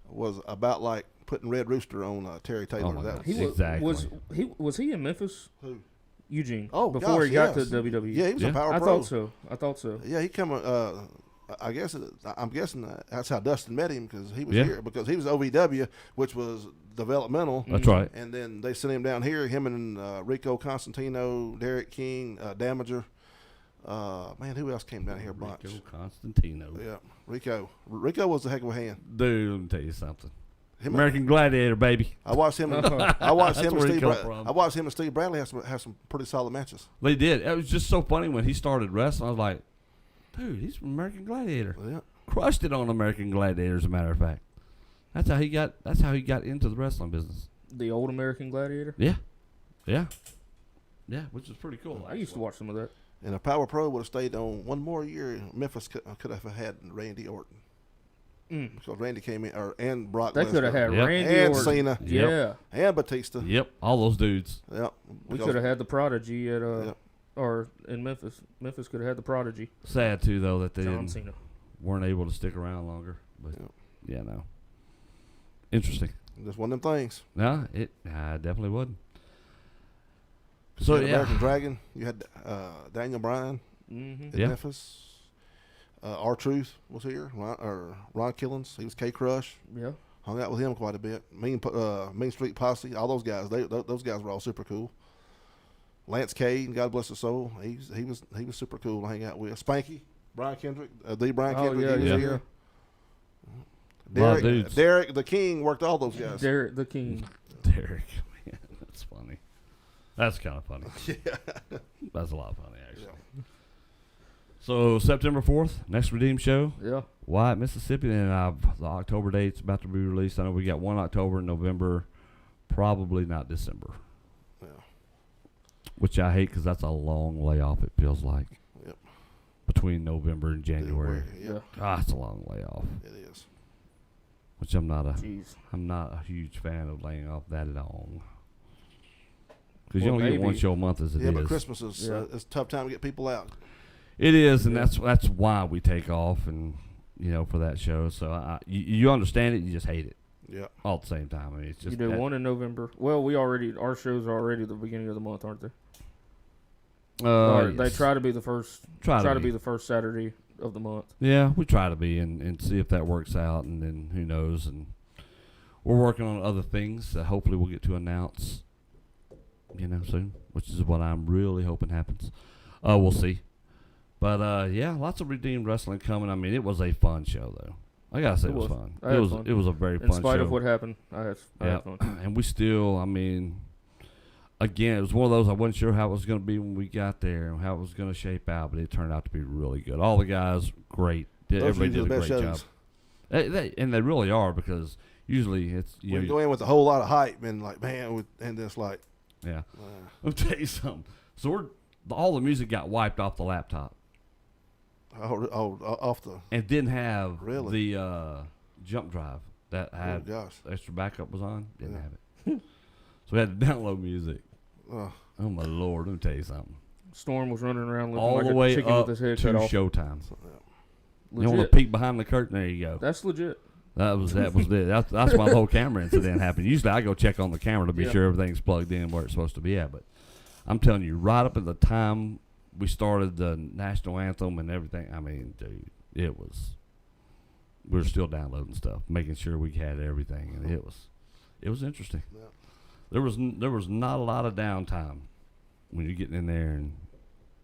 was about like putting Red Rooster on Terry Taylor. Oh, my that God. He was, was, Exactly. was he in Memphis? Who? Eugene. Oh, before gosh, he got yes. to WWE. Yeah, he was Yeah. a power I pro. thought so. Yeah, he come. I guess I'm guessing that's how Dustin met him because he was Yeah. here because he was OVW, which was developmental. That's right. And then they sent him down here. Him and Rico Constantino, Derek King, Damager. Man, who else came down here? A bunch. Rico Constantino. Yeah, Rico. Rico was a heck of a hand. Dude, let me tell you something. Him, American Gladiator, baby. I watched him. Oh. I watched That's him. And where he Steve come Bra- from. I watched him and Steve Bradley have some pretty solid matches. They did. It was just so funny when he started wrestling. I was like, dude, he's from American Gladiator. Yeah. Crushed it on American Gladiator, as a matter of fact. That's how he got into the wrestling business. The old American Gladiator. Yeah. Yeah, which is pretty cool. I used to watch some of that. And if Power Pro would have stayed on one more year, Memphis could have had Randy Orton because Randy came in, and Brock. They could have Lesnar. had Yep. Randy and Orton. Cena Yeah, and Batista. Yep, all those dudes. Yep. we Because- could have had the Prodigy at Yep. or in Memphis. Memphis could have had the Prodigy. Sad too, though, that they John didn't, Cena. weren't able to stick around longer. But Yep. yeah, no. Interesting. Just one of them things. No, it definitely wasn't. You So had yeah, American Dragon. You had Daniel Bryan Mm-hmm. in Yeah. Memphis. R-Truth was here. Ron Killens. He was K-Crush. Yeah. Hung out with him quite a bit. Mean Street Posse. All those guys. Those guys were all super cool. Lance Cade, God bless his soul. He was super cool to hang out with. Spanky, Brian Kendrick, the Brian Oh, Kendrick. yeah, he was yeah. here. Lot of dudes. Derek the King worked all those guys. Derek the King. Derek, man, that's funny. That's kind of funny. That's a lot of funny, actually. So September 4th, next Redeem show, Yeah. Wyatt, Mississippi. Then the October date's about to be released. I know we got one October and November, probably not December. Yeah. Which I hate because that's a long layoff. It feels like. Yep. Between November and January. Yep. Ah, it's a long layoff. It is. Which I'm not Jeez. a huge fan of laying off that long. Because you Well, only get one maybe. show a month as it is. Yeah, but Christmas is Yeah. it's a tough time to get people out. It is, and Yeah. that's why we take off, and for that show. So you understand it, you just hate it Yeah. all at the same time. I mean, it's just You do that- one in November. Well, our shows are already the beginning of the month, aren't they? They yes. try to be the first. Try to to be. be the first Saturday of the month. Yeah, we try to be, and see if that works out, and then who knows. And we're working on other things that hopefully we'll get to announce, soon, which is what I'm really hoping happens. We'll see. But yeah, lots of Redeemed Wrestling coming. I mean, it was a fun show though. I gotta say it was fun. I had It was fun. it was a very In fun spite show. of what happened, I had Yeah, fun. and we still, I mean, again, it was one of those I wasn't sure how it was going to be when we got there and how it was going to shape out, but it turned out to be really good. All the guys, great. Everybody did a great job. They really are, because usually it's you go in with a whole lot of hype and like, man, and it's like, yeah. I'll tell you something. So all the music got wiped off the laptop off the and didn't have Really? the jump drive that had gosh. extra backup was on. Didn't have it. So we had to download music. Oh my Lord! Let me tell you something. Storm was running around looking All like the a way chicken up with his head to cut off. showtime. You Legit. want to peek behind the curtain? There you go. That's legit. That was it. That's why the whole camera incident happened. Usually I go check on the camera to be Yeah. sure everything's plugged in where it's supposed to be at. But I'm telling you, right up at the time we started the national anthem and everything, I mean, dude, we were still downloading stuff, making sure we had everything, and it was interesting. Yeah. There was not a lot of downtime when you're getting in there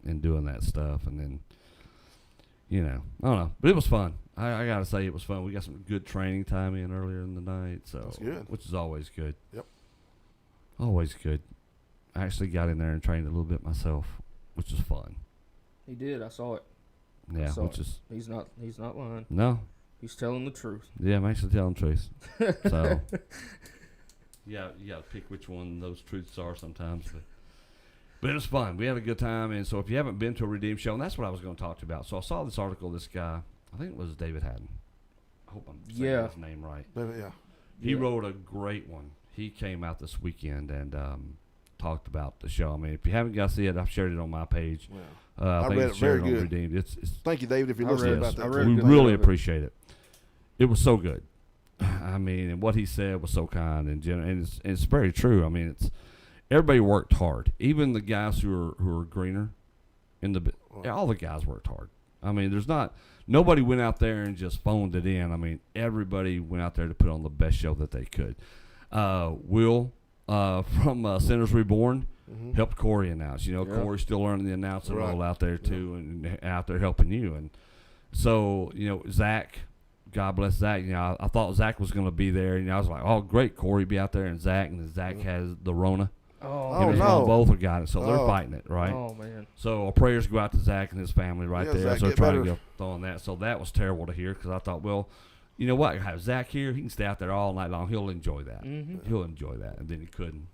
and doing that stuff, and then I don't know, but it was fun. I gotta say it was fun. We got some good training time in earlier in the night, so That's good. which is always good. Yep. Always good. I actually got in there and trained a little bit myself, which is fun. He did. I saw it. Yeah, saw which it. is He's not lying. no. He's telling the truth. Yeah, I'm actually telling truth. So yeah, you gotta pick which one those truths are sometimes, but it was fun. We had a good time, and so if you haven't been to a Redeem show, and that's what I was going to talk to you about. So I saw this article. This guy, I think it was David Haddon. I hope I'm saying his name right. Yeah. He wrote a great one. He came out this weekend and talked about the show. I mean, if you haven't got to see it, I've shared it on my page. Yeah. I think read it's it. Very shared on good. Redeemed. It's Thank you, David, if you're I listening read about it. that. I read we a good really bit of it. appreciate it. It was so good. I mean, and what he said was so kind and genuine, and it's very true. I mean, it's everybody worked hard, even the guys who are greener. All the guys worked hard. I mean, nobody went out there and just phoned it in. I mean, everybody went out there to put on the best show that they could. Will from Sinners Reborn helped Corey announce. Corey's still learning the announcing role out there too, and out there helping you. And so Zach. God bless Zach. I thought Zach was going to be there. I was like, oh, great, Corey be out there, and Zach has the Rona. Oh, Him and no. Ron both have got it, so they're fighting it, right? Oh man. So our prayers go out to Zach and his family right Yeah, there. Zach, So they're get trying to better. go throwing that. So that was terrible to hear, because I thought, well, you know what? Have Zach here. He can stay out there all night long. He'll enjoy that. Mm-hmm. He'll enjoy that. And then he couldn't.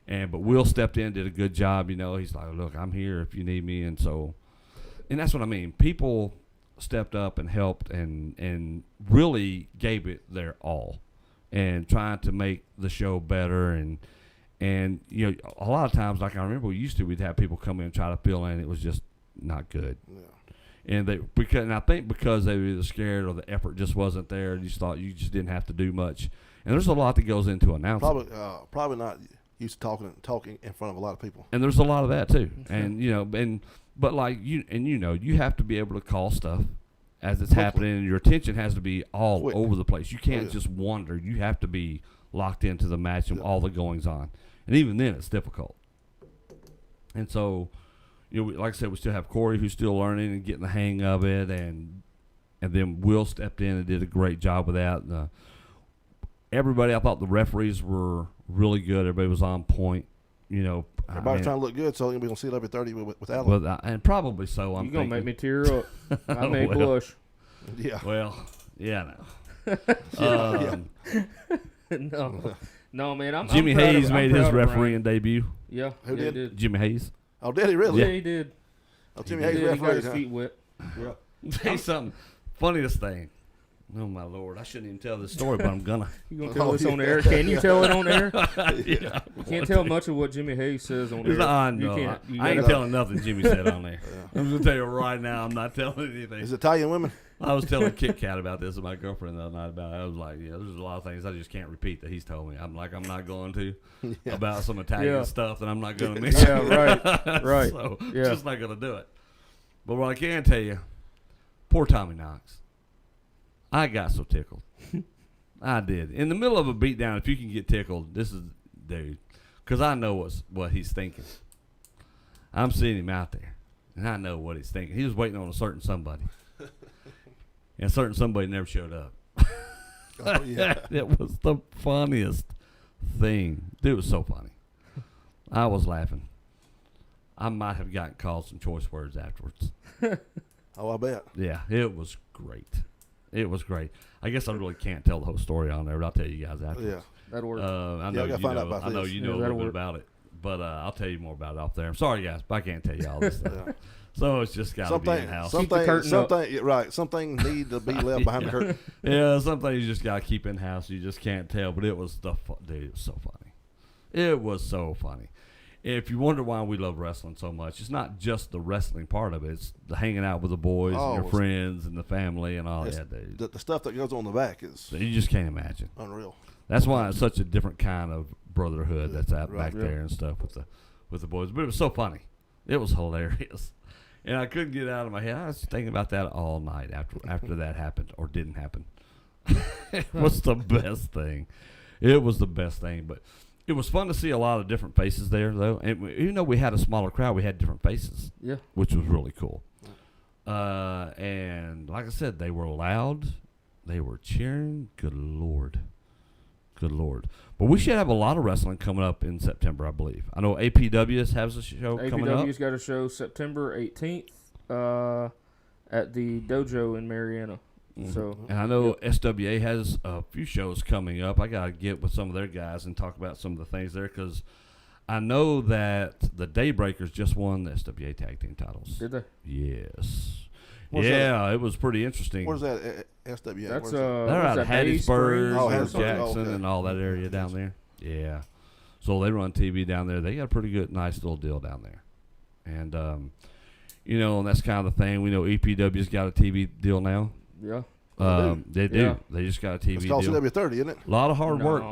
But Will stepped in, did a good job. He's like, look, I'm here if you need me. And that's what I mean. People stepped up and helped and really gave it their all, and trying to make the show better. And a lot of times, like I remember we'd have people come in and try to fill in. It was just not good. Yeah. And I think because they were either scared or the effort just wasn't there, and you just thought you just didn't have to do much. And there's a lot that goes into announcing. Probably not used to talking in front of a lot of people. And there's a lot of that too. But like you have to be able to call stuff as it's happening, and your attention has to be all Quick. over the place. You can't yeah. just wander. You have to be locked into the match and all the goings on. And even then, it's difficult. And so, like I said, we still have Corey who's still learning and getting the hang of it, and then Will stepped in and did a great job with that. Everybody, I thought the referees were really good. Everybody was on point. Everybody's trying to look good, so we're going to see it up at 30 with Alan. And probably so. You're going to make me tear up. I may Well. blush. Yeah. Well, yeah, No. No, man. I'm Jimmy I'm proud Hayes of, made I'm his proud of Brian. refereeing debut. Yeah. Who yeah, he did? Jimmy Hayes. Oh, did he really? Yeah, he did. Oh, Jimmy He Hayes did. He got refereed, his huh? feet wet. Tell you something. Funniest thing. Oh, my Lord. I shouldn't even tell this story, but I'm going to. You gonna tell this on the air? Can you tell it on air? Yeah. You can't tell much of what Jimmy Hayes says on air. I You know. can't. You I ain't gotta- telling nothing Jimmy said on there. I'm going to tell you right now, I'm not telling anything. Is it Italian women? I was telling Kit Kat about this with my girlfriend the other night about it. I was like, yeah, there's a lot of things I just can't repeat that he's told me. I'm not going to about some Italian Yeah. stuff that I'm not going to mention. Yeah, right, right. So Yeah. just not going to do it. But what I can tell you, poor Tommy Knox. I got so tickled. I did. In the middle of a beatdown, if you can get tickled, this is, dude, because I know what he's thinking. I'm seeing him out there. And I know what he's thinking. He was waiting on a certain somebody. And a certain somebody never showed up. Oh, yeah. It was the funniest thing. Dude, it was so funny. I was laughing. I might have gotten called some choice words afterwards. Oh, I bet. Yeah, it was great. It was great. I guess I really can't tell the whole story on there, but I'll tell you guys after. Yeah. That'll work. I know I gotta find out about I know this. you Yeah, know a that'll little bit work. about it, but I'll tell you more about it off there. I'm sorry, guys, but I can't tell you all this stuff. Yeah. So it's just got to be in house. Keep the curtain up. Right. Something need to be left behind the curtain. Yeah, some things you just got to keep in house. You just can't tell. But it was dude, it was so funny. It was so funny. If you wonder why we love wrestling so much, it's not just the wrestling part of it. It's the hanging out with the boys Oh, and your friends and the family and all It's- that, dude. The stuff that goes on the back is You just can't imagine. unreal. That's why it's such a different kind of brotherhood that's out Right. back there and stuff with the boys. But it was so funny. It was hilarious. And I couldn't get it out of my head. I was thinking about that all night after that happened or didn't happen. It was the best thing. It was the best thing. But it was fun to see a lot of different faces there, though. And even though we had a smaller crowd, we had different faces, Yeah. which was really cool. And like I said, they were loud. They were cheering. Good Lord. Good Lord. But we should have a lot of wrestling coming up in September, I believe. I know APWS has a show coming up. APW's got a show September 18th at the dojo in Marietta. So And I know SWA has a few shows coming up. I got to get with some of their guys and talk about some of the things there because I know that the Daybreakers just won the SWA Tag Team titles. did they? Yes. Where's Yeah, it was pretty interesting. Where's that SWA? That's Where's that? They're out of Hattiesburg, Oh, or Hattiesburg. Jackson, Okay. and all that area down there. Yeah. So they run TV down there. They got a pretty good, nice little deal down there. And, and that's kind of the thing. We know EPW's got a TV deal now. Yeah. They do. Yeah. They just got a TV It's called deal. CW30, isn't it? A lot of hard No. work.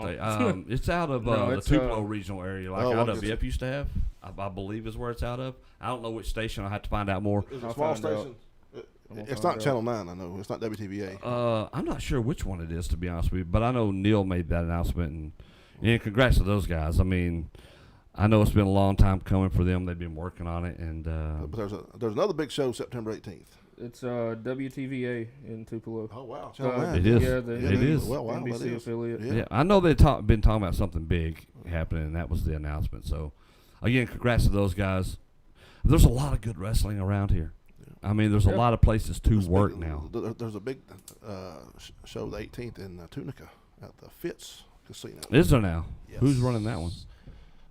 It's out of No, the it's, Tupelo regional area, like Oh, IWF used to have. I believe is where it's out of. I don't know which station. I'll have to find out more. It's a I'll small find out. station. gonna It's find not out. Channel 9, I know. It's not WTVA. I'm not sure which one it is, to be honest with you, but I know Neil made that announcement, and congrats to those guys. I mean, I know it's been a long time coming for them. They've been working on it, and But there's another big show September 18th. It's WTVA in Tupelo. Oh, wow. Channel 9. It is. Yeah, It is. Well, wow, that NBC is. affiliate. Yeah. yeah, I know they've been talking about something big happening, and that was the announcement. So, again, congrats to those guys. There's a lot of good wrestling around here. I mean, there's a Yeah. lot of places to There's work big- now. There's a big show the 18th in Tunica at the Fitz Casino. Is there now? Yes. Who's running that one?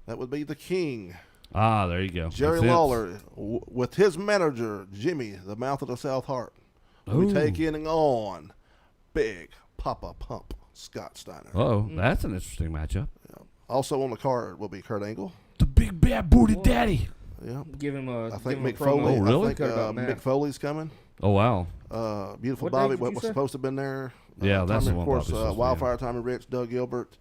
That would be the King, Ah, there you go. Jerry That's it. Lawler, with his manager, Jimmy, the Mouth of the South Heart. We'll be Ooh. taking on Big Papa Pump Scott Steiner. Uh-oh, that's an interesting matchup. Also on the card will be Kurt Angle. The big bad booty daddy. Yeah. Give him a. I give think him a Mick promo. Foley. Oh, really? I think Cut about Matt. Mick Foley's coming. Oh, wow. Beautiful What Bobby date did you was say? supposed to have been there. Yeah, that's Tommy, the one Of course, Bobby's supposed to be Wildfire Tommy Rich, Doug Gilbert.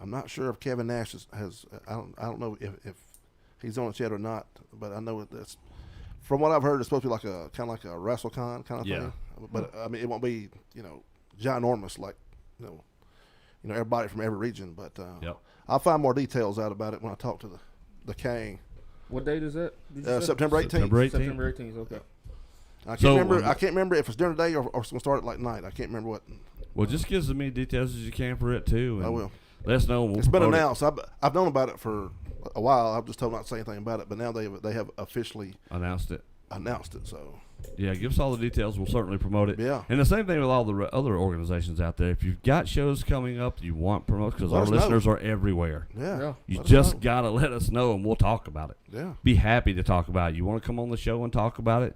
I'm not sure if Kevin Nash has. I don't know if he's on it yet or not. But I know that's from what I've heard. It's supposed to be like a kind of like a WrestleCon kind of Yeah. thing. But I mean, it won't be ginormous like everybody from every region. But Yep. I'll find more details out about it when I talk to the King. What date is that? Did you say? September 18th. September 18th. September 18th. Okay. I can't So, remember. I can't remember if it's during the day or it's going to start at like night. I can't remember what. Well, just give as many details as you can for it, too. And I will. let us know. And we'll It's been promote it. announced. I've known about it for a while. I've just told not to say anything about it. But now they have officially Announced it. announced it. So Yeah, give us all the details. We'll certainly promote it. Yeah. And the same thing with all the other organizations out there. If you've got shows coming up you want promoted, because Let our us know. listeners are everywhere. yeah, Yeah. You let us just know. got to let us know, and we'll talk about it. Yeah. Be happy to talk about it. You want to come on the show and talk about it?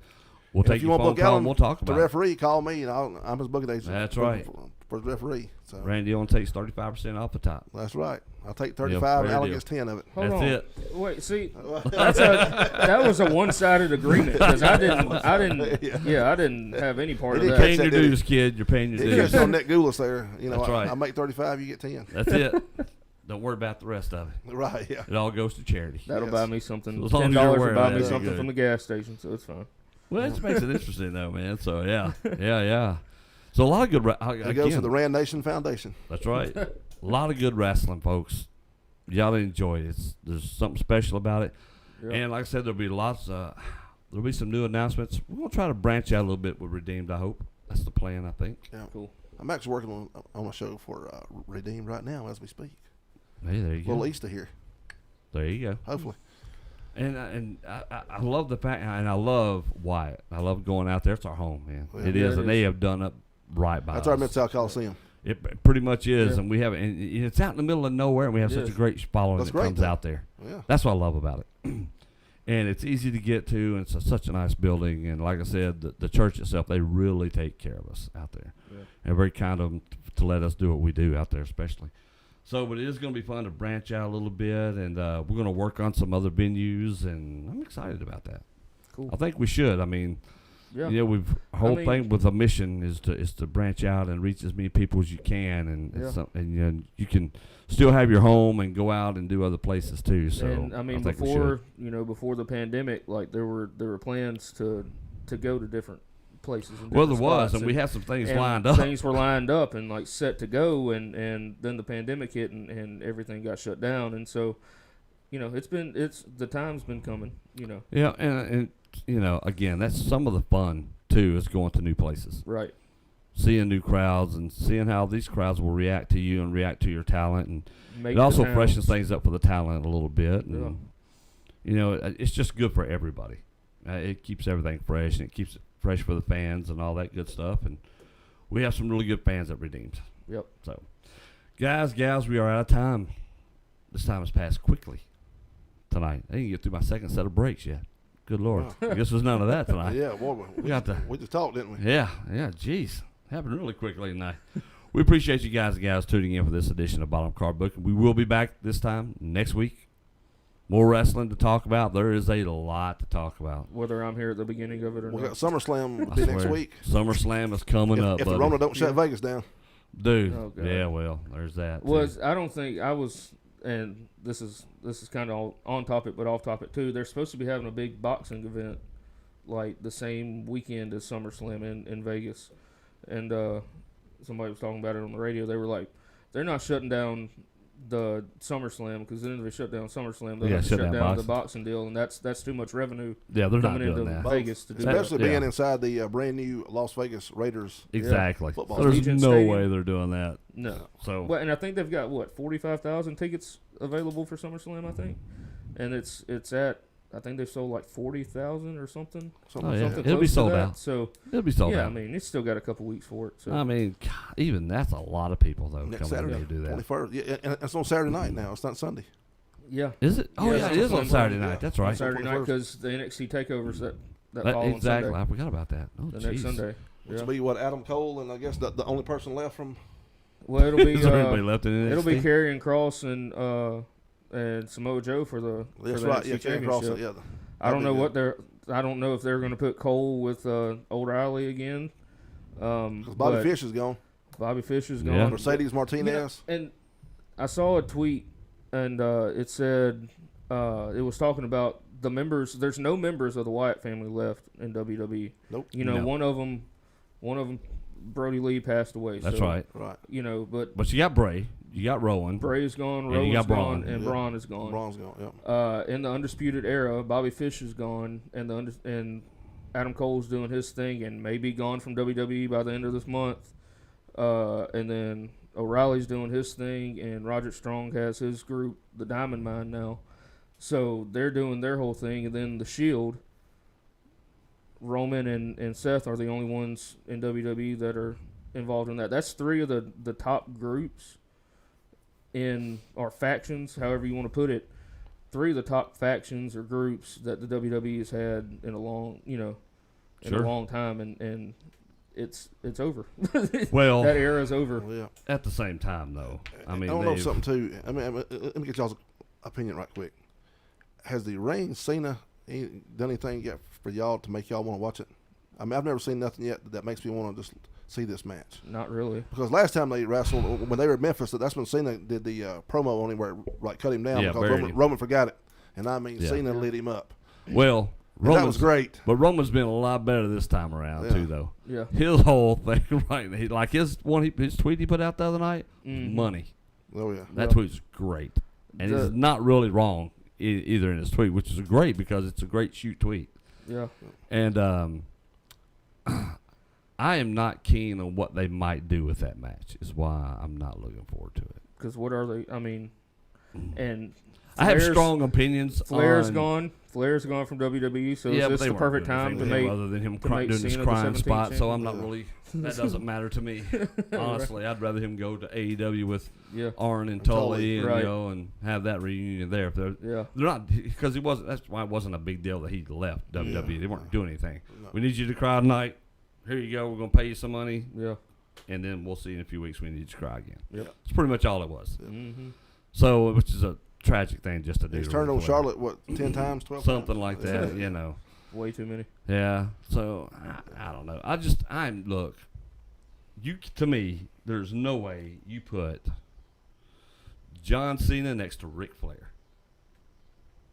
We'll And take if you your want phone to book call Alan and we'll talk the about it. referee, call me and I'm his booking agent. That's for- right. For the referee. So Randy only takes 35% off the top. that's right. I'll take 35 and fair Alan deal. gets 10 of it. Hold That's on. it. Wait, see, that was a one-sided agreement because I didn't have any part of He You're didn't that. paying your that, did he? dues, kid. You're paying your He dues. just on Nick Goulas there. That's right. I make 35, you get 10. That's it. Don't worry about the rest of it. Right. Yeah. It all goes to charity. That'll Yes. buy me something. As long as $10 you're will aware of buy that, me you're something good. from the gas station, so it's fine. Well, that makes it interesting, though, man. So, yeah. Yeah. So, a lot of good. It goes to the Rand Nation Foundation. That's right. A lot of good wrestling, folks. Y'all enjoy it. There's something special about it. Yeah. And like I said, there'll be there'll be some new announcements. We're gonna try to branch out a little bit with Redeemed. I hope that's the plan. I think. Yeah. Cool. I'm actually working on a show for Redeemed right now as we speak. Hey, there you A little go. Easter here, There you go. hopefully. And I love the fact, and I love Wyatt. I love going out there. It's our home, man. Yeah. It Yeah, is, it and they is. have done up right by That's us. our Mid-South Coliseum. It pretty much is, Yeah. and we have and it's out in the middle of nowhere, and we have It such a is. great following That's that great, comes though. out there. Yeah. That's what I love about it. And it's easy to get to, and it's such a nice building. And like I said, the church itself, they really take care of us out there. Yeah. And very kind of them to let us do what we do out there, especially. So, but it is going to be fun to branch out a little bit, and we're going to work on some other venues, and I'm excited about that. Cool. I think we should. I mean, Yeah. you know, whole mean- thing with a mission is to branch out and reach as many people as you can, and Yeah. and you know, you can still have your home and go out and do other places too. So, And I mean, think we before should. before the pandemic, like there were plans to go to different places. And Well, there different was, spots, and we had some things and lined up. Things were lined up and like set to go, and then the pandemic hit, and everything got shut down, and so, you know, the time's been coming, you know. Yeah, and you know, again, that's some of the fun too, is going to new places, Right. seeing new crowds, and seeing how these crowds will react to you and react to your talent, and Make it the also towns- freshens things up for the talent a little bit. And, Yeah. you know, it's just good for everybody. It keeps everything fresh, and it keeps it fresh for the fans and all that good stuff. And we have some really good fans at Redeemed. Yep. So, guys, gals, we are out of time. This time has passed quickly tonight. I didn't get through my second set of breaks yet. Good Lord. I guess there's none of that tonight. Yeah, boy, We got the we just talked, didn't we? yeah, geez. Happened really quickly tonight. We appreciate you guys and gals tuning in for this edition of Bottom Card Book. We will be back this time next week. More wrestling to talk about. There is a lot to talk about. Whether I'm here at the beginning of it or We not. got SummerSlam I be next swear, week. SummerSlam is coming up, If the buddy. Rona don't shut Yeah. Vegas down. Dude, Oh, God. yeah, well, there's that. too. I don't think I was, and this is kind of on topic but off topic too. They're supposed to be having a big boxing event like the same weekend as SummerSlam in Vegas, and somebody was talking about it on the radio. They were like, they're not shutting down the SummerSlam, because then if they shut down SummerSlam, they'll Yeah, have to shut shut down down the boxing. boxing deal, and that's too much revenue Yeah, they're not coming doing into that. Vegas to do Especially That- being yeah. inside the brand new Las Vegas Raiders. Exactly. Football There's Allegiant no Stadium. way they're doing that. No. So, Well, and I think they've got 45,000 tickets available for SummerSlam, I think, and it's at, I think they've sold like 40,000 or something. Something Oh, like yeah. that. Something It'll be close to sold that. out. So it'll be sold yeah, out. I mean, it's still got a couple weeks for it. So I mean, God, even that's a lot of people, though, Next coming Saturday, in to do that. 21st. Yeah, and it's on Saturday night now. It's not Sunday. yeah, Is it? Oh, Yeah, yeah, it's it is on SummerSlam. Saturday Yeah. night. That's right. Saturday night, 21st. because the NXT takeovers that That- following exactly. Sunday, I forgot about that. Oh, the jeez. next Sunday. Which Yeah. will be what, Adam Cole, and I guess the only person left from. Well, it'll be Is there anybody left in NXT? it'll be Karrion Kross and Samoa Joe for the That's for the right. NXT Yeah, Karrion Kross. championship. Yeah. I don't know That'd be what they're. I don't know if they're going to put Cole with Old Riley again. Because Bobby but Fish is gone. Bobby Fish is Yeah. gone. Mercedes You know, Martinez. and I saw a tweet, and it said it was talking about the members. There's no members of the Wyatt family left in WWE. Nope. You know, No. one of them, Brody Lee passed away. That's so, right. Right. You know, but But you got Bray. You got Rowan. Bray's gone, And you Rowan's got Braun. gone, and Yeah. Braun is gone. Braun's gone. Yep. In the Undisputed Era, Bobby Fish is gone, and Adam Cole's doing his thing, and may be gone from WWE by the end of this month. And then O'Reilly's doing his thing, and Roger Strong has his group, the Diamond Mine, now. So they're doing their whole thing, and then the Shield, Roman and Seth are the only ones in WWE that are involved in that. That's three of the top groups or factions, however you want to put it. Three of the top factions or groups that the WWE has had in a long, in Sure. a long time, and it's over. Well, That era is over. Well, yeah. at the same time, though, I mean, I don't know they've- something too. I mean, let me get y'all's opinion right quick. Has the Reigns Cena done anything yet for y'all to make y'all want to watch it? I mean, I've never seen nothing yet that makes me want to just see this match. Not really. Because last time they wrestled, when they were at Memphis, that's when Cena did the promo on him where it, like cut him down Yeah, because buried him. Roman forgot it, and I mean Yeah. Cena lit him up. well, And that was Roman's great. But Roman's been a lot better this time around Yeah. too, though. Yeah. His whole thing, right? Like his tweet he put out the other night, Mhm. money. Oh yeah. That Yeah. tweet's great, and The- he's not really wrong either in his tweet, which is great because it's a great shoot tweet. Yeah. And I am not keen on what they might do with that match. Is why I'm not looking forward to it. Because what are they? I mean, and I have strong opinions. Flair's on, gone. Flair's gone from WWE, so yeah, is but this they the weren't perfect doing time to anything make? other than him to make doing his Cena the crying 17th spot. So I'm not champion? really. That doesn't matter to me. Honestly, I'd rather him go to AEW with Yeah. Arn and Tully, Tully and right. you know, and have that reunion there. If they're Yeah. not because he wasn't. That's why it wasn't a big deal that he left WWE. They weren't doing anything. No. We need you to cry tonight. Here you go. We're gonna pay you some money, Yeah. and then we'll see in a few weeks. We need you to cry again. Yep. That's pretty much all it was. Mm-hmm. So, which is a tragic thing just to do. He's to turned on Ric Flair. Charlotte, what, 10 times, 12 Something times? like that, you know. Way too many. Yeah. So I don't know. Look. You to me, there's no way you put John Cena next to Ric Flair.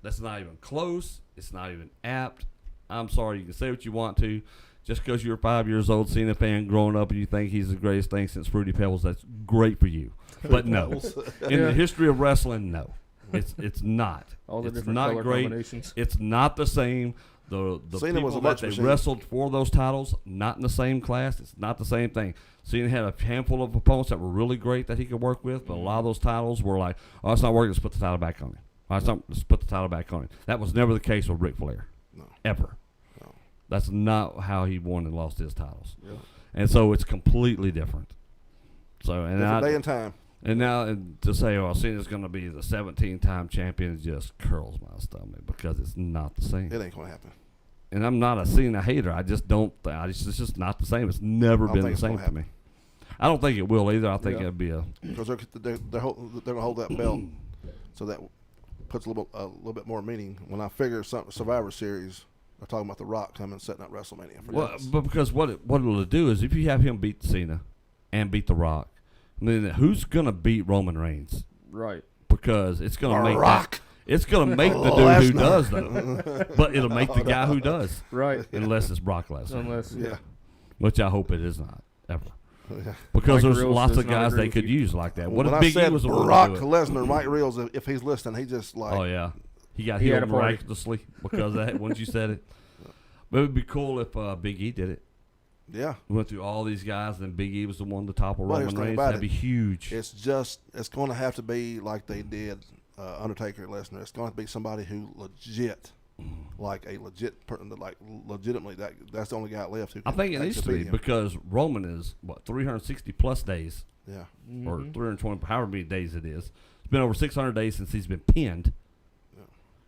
That's not even close. It's not even apt. I'm sorry. You can say what you want to. Just because you're a 5 years old Cena fan growing up and you think he's the greatest thing since Fruity Pebbles, that's great for you. But no. In the history of wrestling, no. It's not. All the it's different not color great. combinations. It's not the same. The Cena was people a that lunch they machine. wrestled for those titles, not in the same class. It's not the same thing. Cena had a handful of opponents that were really great that he could work with, but a lot of those titles were like, oh, it's not working. Let's put the title back on him. Let's put the title back on him. That was never the case with Ric Flair. No. Ever. No. That's not how he won and lost his titles. Yeah. And so it's completely different. So Different day and time. and now to say, oh, Cena's going to be the 17-time champion just curls my stomach because it's not the same. It ain't going to happen. And I'm not a Cena hater. I just don't. It's just not the same. It's never I don't been think the it's same gonna to me. I don't think it will either. I think Yeah. it'll be a. Because they're going to hold that belt, so that puts a little bit more meaning. When I figure Survivor Series, they're talking about The Rock coming and setting up WrestleMania for Well, Dallas. but because what it'll do is if you have him beat Cena and beat The Rock, then who's gonna beat Roman Reigns? Right. Because it's gonna make Rock. It's gonna make the dude who does though, but it'll make the guy who does. Right. Unless it's Brock Lesnar, Unless Yeah. which I hope it is not ever. Yeah. Because Mike there's Reels lots does of not guys agree they with could you. use like that. What When if I Big E said was the one Brock to do it? Lesnar, Mike Reels, if he's listening, he just like. Oh yeah, he got He had healed a party. miraculously because of that. Once you said it, but it would be cool if Big E did it. Yeah. We went through all these guys, and Big E was the one to topple But here's Roman the thing Reigns. about That'd be it. huge. It's going to have to be like they did Undertaker and Lesnar. It's going to be somebody who legit, like a legit person, like legitimately, that's the only guy left who I can think it take needs the to be beating. because Roman is 360 plus days, Yeah. or Mhm. 320, however many days it is. It's been over 600 days since he's been pinned. Yeah.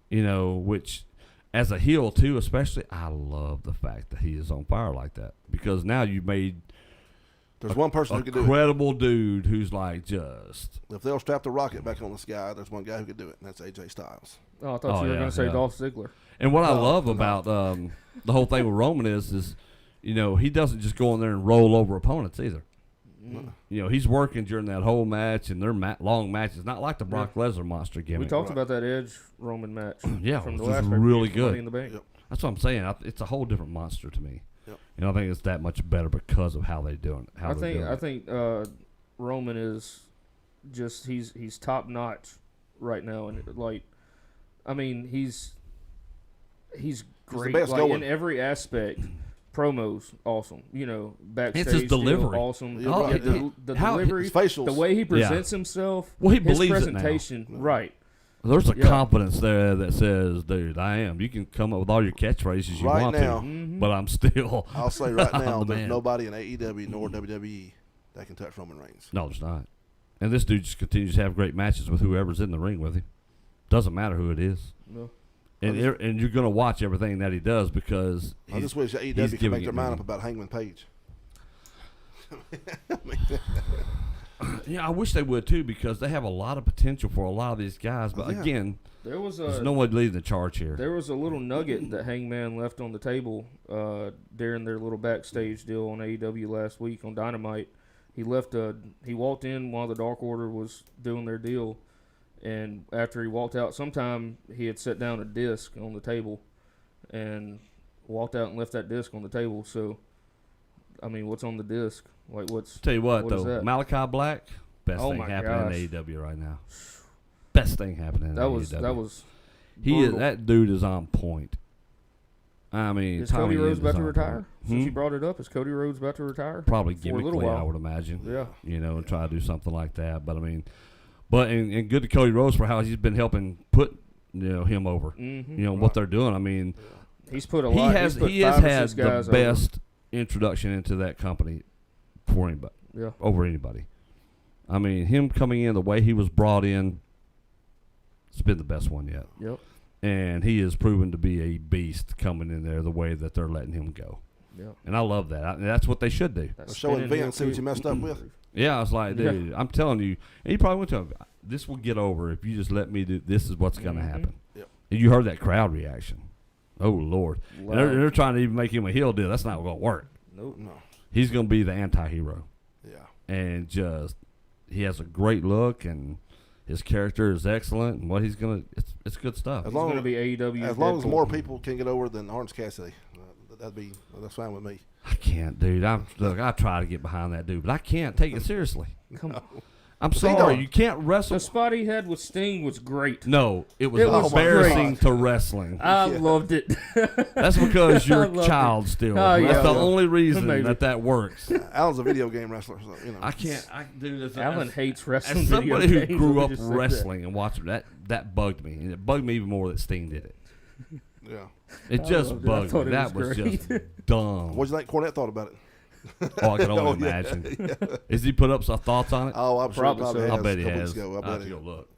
You know, which as a heel too, especially, I love the fact that he is on fire like that because now you made There's one person a who can do it. credible dude who's like just. If they'll strap the rocket back on this guy, there's one guy who can do it, and that's AJ Styles. Oh, I thought Oh, you were yeah, going to say yeah. Dolph Ziggler. And what I No, love no. about the whole thing with Roman is you know he doesn't just go in there and roll over opponents either. You know he's working during that whole match and their long matches, not like the Brock Lesnar monster We gimmick. talked about that Edge Roman match. Yeah, from the which was last pay-per-view really for good. Money in the Bank. Yep. That's what I'm saying. It's a whole different monster to me. Yep. And I think it's that much better because of how they're doing it. I think Roman is just he's top notch right now, and like, I mean he's great best like going. in every aspect. Promos awesome, you know, backstage It's his deal, delivery. awesome. Yeah, right, The How- delivery, His facials. the way he presents himself, Well, he his believes it now. presentation, right? There's a Yeah. confidence there that says, "Dude, I am. You can come up with all your catchphrases you Right want now. to, Mhm. but I'm still." I'll say right now, I'm the there's man. nobody in AEW nor WWE that can touch Roman Reigns. No, there's not. And this dude just continues to have great matches with whoever's in the ring with him. Doesn't matter who it is. No. And and you're going to watch everything that he does because I just wish he's AEW could giving make it their mind to up about Hangman Page. yeah, I wish they would too because they have a lot of potential for a lot of these guys. But Yeah. again, There was there's a no one leading the charge here. There was a little nugget that Hangman left on the table during their little backstage deal on AEW last week on Dynamite. He walked in while the Dark Order was doing their deal, and after he walked out, sometime he had set down a disc on the table, and walked out and left that disc on the table. So, I mean, what's on the disc? Like, what's Tell you what, what is though, that? Malachi Black, best Oh thing my happening gosh. in AEW right now. Best thing happening in that AEW. was brutal. That dude is on point. I mean, Is Tommy Cody Rhodes End is about to on retire? point. Since you brought it up, is Cody Rhodes about to retire? Probably For a little gimmickly, while. I would imagine. Yeah. And try to do something like that. But I mean, and good to Cody Rhodes for how he's been helping put him over. Mm-hmm. What they're doing. I mean, He's put a he lot. has he's put he has 5 or had 6 the guys best introduction into that company for anybody Over. Yeah. over anybody. I mean, him coming in the way he was brought in, it's been the best one yet. Yep. And he has proven to be a beast coming in there the way that they're letting him go. Yep. And I love that. That's what they should do. That's Showing spinning heel Vince, see what kick. you messed up with. Yeah, I was like, dude, I'm telling you. And he probably went to him, this will get over if you just let me do this is what's going to happen. Yep. And you heard that crowd reaction. Oh, Lord. And they're trying to even make him a heel deal. That's not going to work. Nope. No. He's going to be the anti-hero. Yeah. And he has a great look, and his character is excellent, and what he's going to, it's good stuff. As He's going to be AEW. As long as Deadpool. more people can get over than Orange Cassidy, that's fine with me. I can't, dude. I try to get behind that dude, but I can't take it seriously. Come on. I'm he sorry. don't. You can't wrestle. The spot he had with Sting was great. No, it was It was embarrassing great. to wrestling. I loved it. That's because you're I a loved child still. Oh, yeah. That's the only reason Maybe. that works. Alan's a video game wrestler, so I can't. Dude, Alan hates wrestling. as somebody video who games, grew let up me just say wrestling and watching that bugged me, and it bugged me even more that Sting did it. Yeah. It I just loved it. I bugged thought me. it That was was great. just dumb. What do you think Cornette thought about it? Oh, I can only Oh, yeah, imagine. Has he put up some thoughts on it? Oh, I'm sure Probably probably so. has. I bet he a couple has. weeks ago. I'll I have bet to he, go look.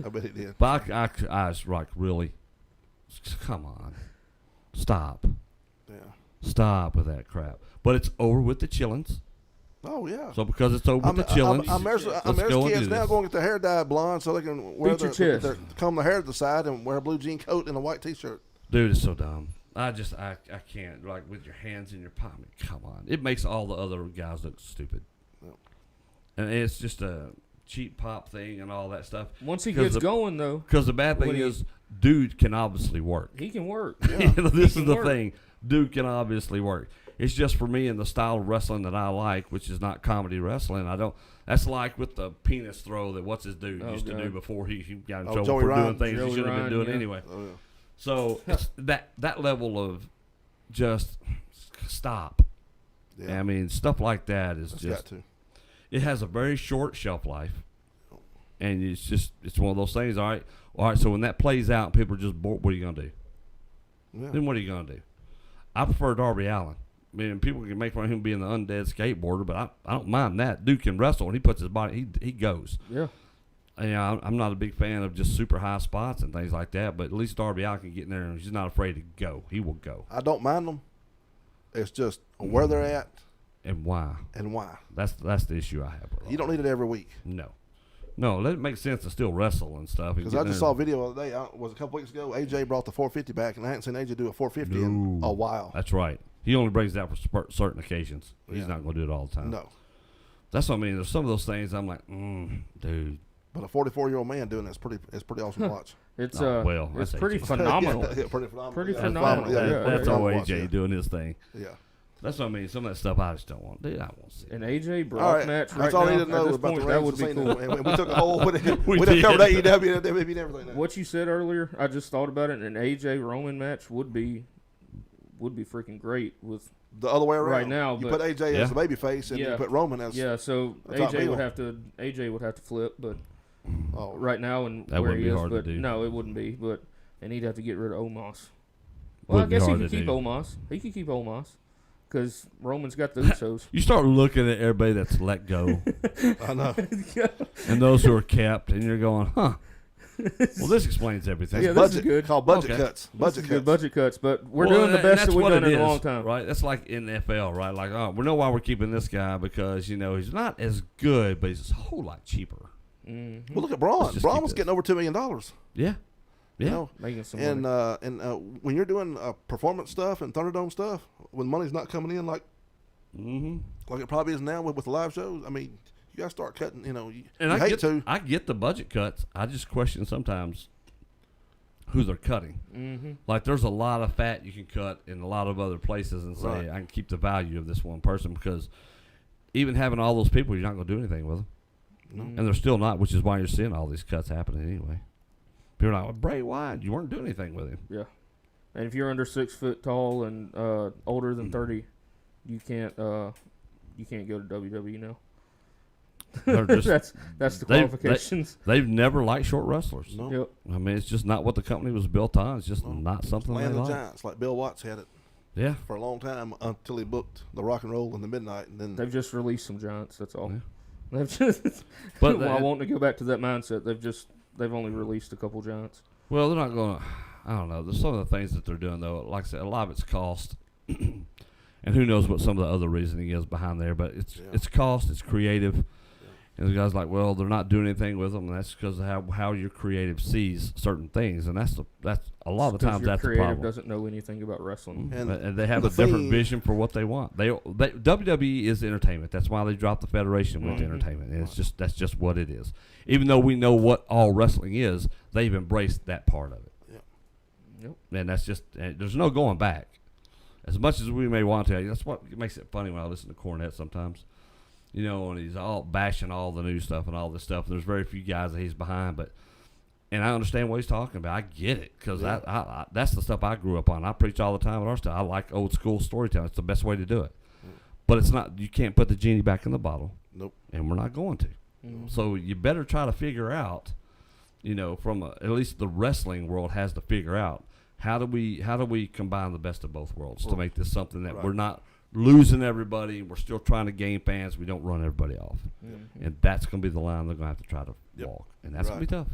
I bet he did. But I was like, really? Come on. Stop. Yeah. Stop with that crap. But it's over with the chillins. Oh yeah. So because it's over with the chillins, let's go and kids do now this. going to get their hair dyed blonde so they can wear Beat your chest. comb their hair to the side and wear a blue jean coat and a white T-shirt. Dude, it's so dumb. I can't, like, with your hands in your pocket. Come on. It makes all the other guys look stupid. Yep. And it's just a cheap pop thing and all that stuff. Once he 'Cause gets the- going, though, Because the bad thing When he- is, dude can obviously work. he can work. This He is can the work. thing. Dude can obviously work. It's just for me and the style of wrestling that I like, which is not comedy wrestling. That's like with the penis throw that what's his dude Oh, used to do God. before he got in Oh, trouble Joey for Ryan. doing things Joey he should have been Ryan, doing yeah. anyway. Oh, yeah. So it's that level of just stop. Yeah. I mean, stuff like that is It's just got to. it has a very short shelf life, and it's one of those things. All right. So when that plays out, and people are just bored. What are you gonna do? Yeah. Then what are you gonna do? I prefer Darby Allin. I mean, people can make fun of him being the undead skateboarder, but I don't mind that. Dude can wrestle, and he puts his body. He goes. Yeah. And, I'm not a big fan of just super high spots and things like that, but at least Darby Allin can get in there, and he's not afraid to go. He will go. I don't mind them. It's just where they're at And why? and why. That's the issue I have with all You don't need it every week. No, let it make sense to still wrestle and stuff. Because I just saw a video the other day. Was a couple weeks ago. AJ brought the 450 back, and I hadn't seen AJ do a 450 in a while. That's right. He only brings that for certain occasions. He's Yeah. not going to do it all the time. No, That's what I mean. There's some of those things I'm like, dude. but a 44-year-old man doing it's pretty awesome to watch. It's Oh, well, it's that's pretty AJ. phenomenal. Yeah, pretty phenomenal. Pretty Yeah, phenomenal. Yeah, Yeah, pretty That's all phenomenal to watch, AJ yeah. doing his thing. Yeah. That's what I mean. Some of that stuff I just don't want. Dude, I won't see. An AJ All Brock right, match right that's all I now. need to know at this about point, the that Reigns would be of cool. Cena. And we took a whole. We We done covered did. AEW and WWE and everything. Now. What you said earlier, I just thought about it. An AJ Roman match would be freaking great with The other way around. right now, you but- put AJ Yeah. as the baby face, and Yeah. you put Roman as yeah. So a top AJ heel. would have to flip, but Oh, right now and That where wouldn't he be is, hard to but do. no, it wouldn't be. But and he'd have to get rid of Omos. Well, Wouldn't be I guess he hard could to keep do. Omos. He could keep Omos because Roman's got the Usos. You start looking at everybody that's let go I know. and those who are kept, and you're going, huh? Well, this explains everything. Yeah, this is budget good. called budget Okay. cuts. This Budget is cuts. good budget cuts, but we're Well, doing the and best that's that we've what done it in a is, long time. right? That's like in the NFL, right? Like, oh, we know why we're keeping this guy because he's not as good, but he's a whole lot cheaper. Mm-hmm. Well, look at Let's Braun. just Braun keep was this. getting over $2 million. Yeah, You yeah. know, Making some and money. when you're doing performance stuff and Thunderdome stuff, when money's not coming in like it probably is now with the live shows, I mean, you got to start cutting. You And I get the budget cuts. I just question sometimes who they're cutting. Mm-hmm. Like, there's a lot of fat you can cut in a lot of other places and say, Right. I can keep the value of this one person, because even having all those people, you're not going to do anything with them. No. And they're still not, which is why you're seeing all these cuts happening anyway. People are like, well, Bray Wyatt, you weren't doing anything with him. Yeah. And if you're under 6 foot tall and older than 30, you can't go to WWE now. That's the qualifications. They've never liked short wrestlers. No. Yep. I mean, it's just not what the company was built on. It's just not something they Land of like. Giants, like Bill Watts had it Yeah. for a long time until he booked the Rock and Roll in the Midnight, and then They've just released some giants. That's all. Yeah. They've just. But Well, I want to go back to that mindset. They've only released a couple giants. Well, they're not going to. I don't know. There's some of the things that they're doing, though. Like I said, a lot of it's cost. And who knows what some of the other reasoning is behind there. But it's cost, it's creative. And the guy's like, well, they're not doing anything with them, and that's because of how your creative sees certain things. And that's a lot of times that's the creative problem. doesn't know anything about wrestling. And they have a different vision for what they want. WWE is entertainment. That's why they dropped the federation with entertainment. And that's just what it is. Even though we know what all wrestling is, they've embraced that part of it. Yep. And that's just there's no going back. As much as we may want to, that's what makes it funny when I listen to Cornette sometimes. You know, and he's all bashing all the new stuff and all this stuff. And there's very few guys that he's behind, and I understand what he's talking about. I get it because I that's the stuff I grew up on. I preach all the time with our stuff. I like old school storytelling. It's the best way to do it. But it's not. You can't put the genie back in the bottle. Nope. And we're not going to. So you better try to figure out, you know, at least the wrestling world has to figure out how do we combine the best of both worlds to make this something that we're not losing everybody. We're still trying to gain fans. We don't run everybody off. And that's going to be the line they're going to have to try to walk. And that's going to be tough.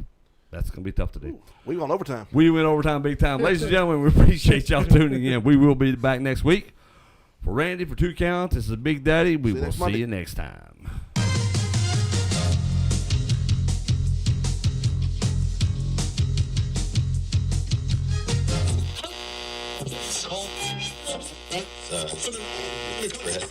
That's going to be tough to do. Ooh, we went overtime. We went overtime big time. Ladies and gentlemen, we appreciate y'all tuning in. We will be back next week. For Randy, for 2 Counts, this is Big Daddy. We will see you next time. Chris.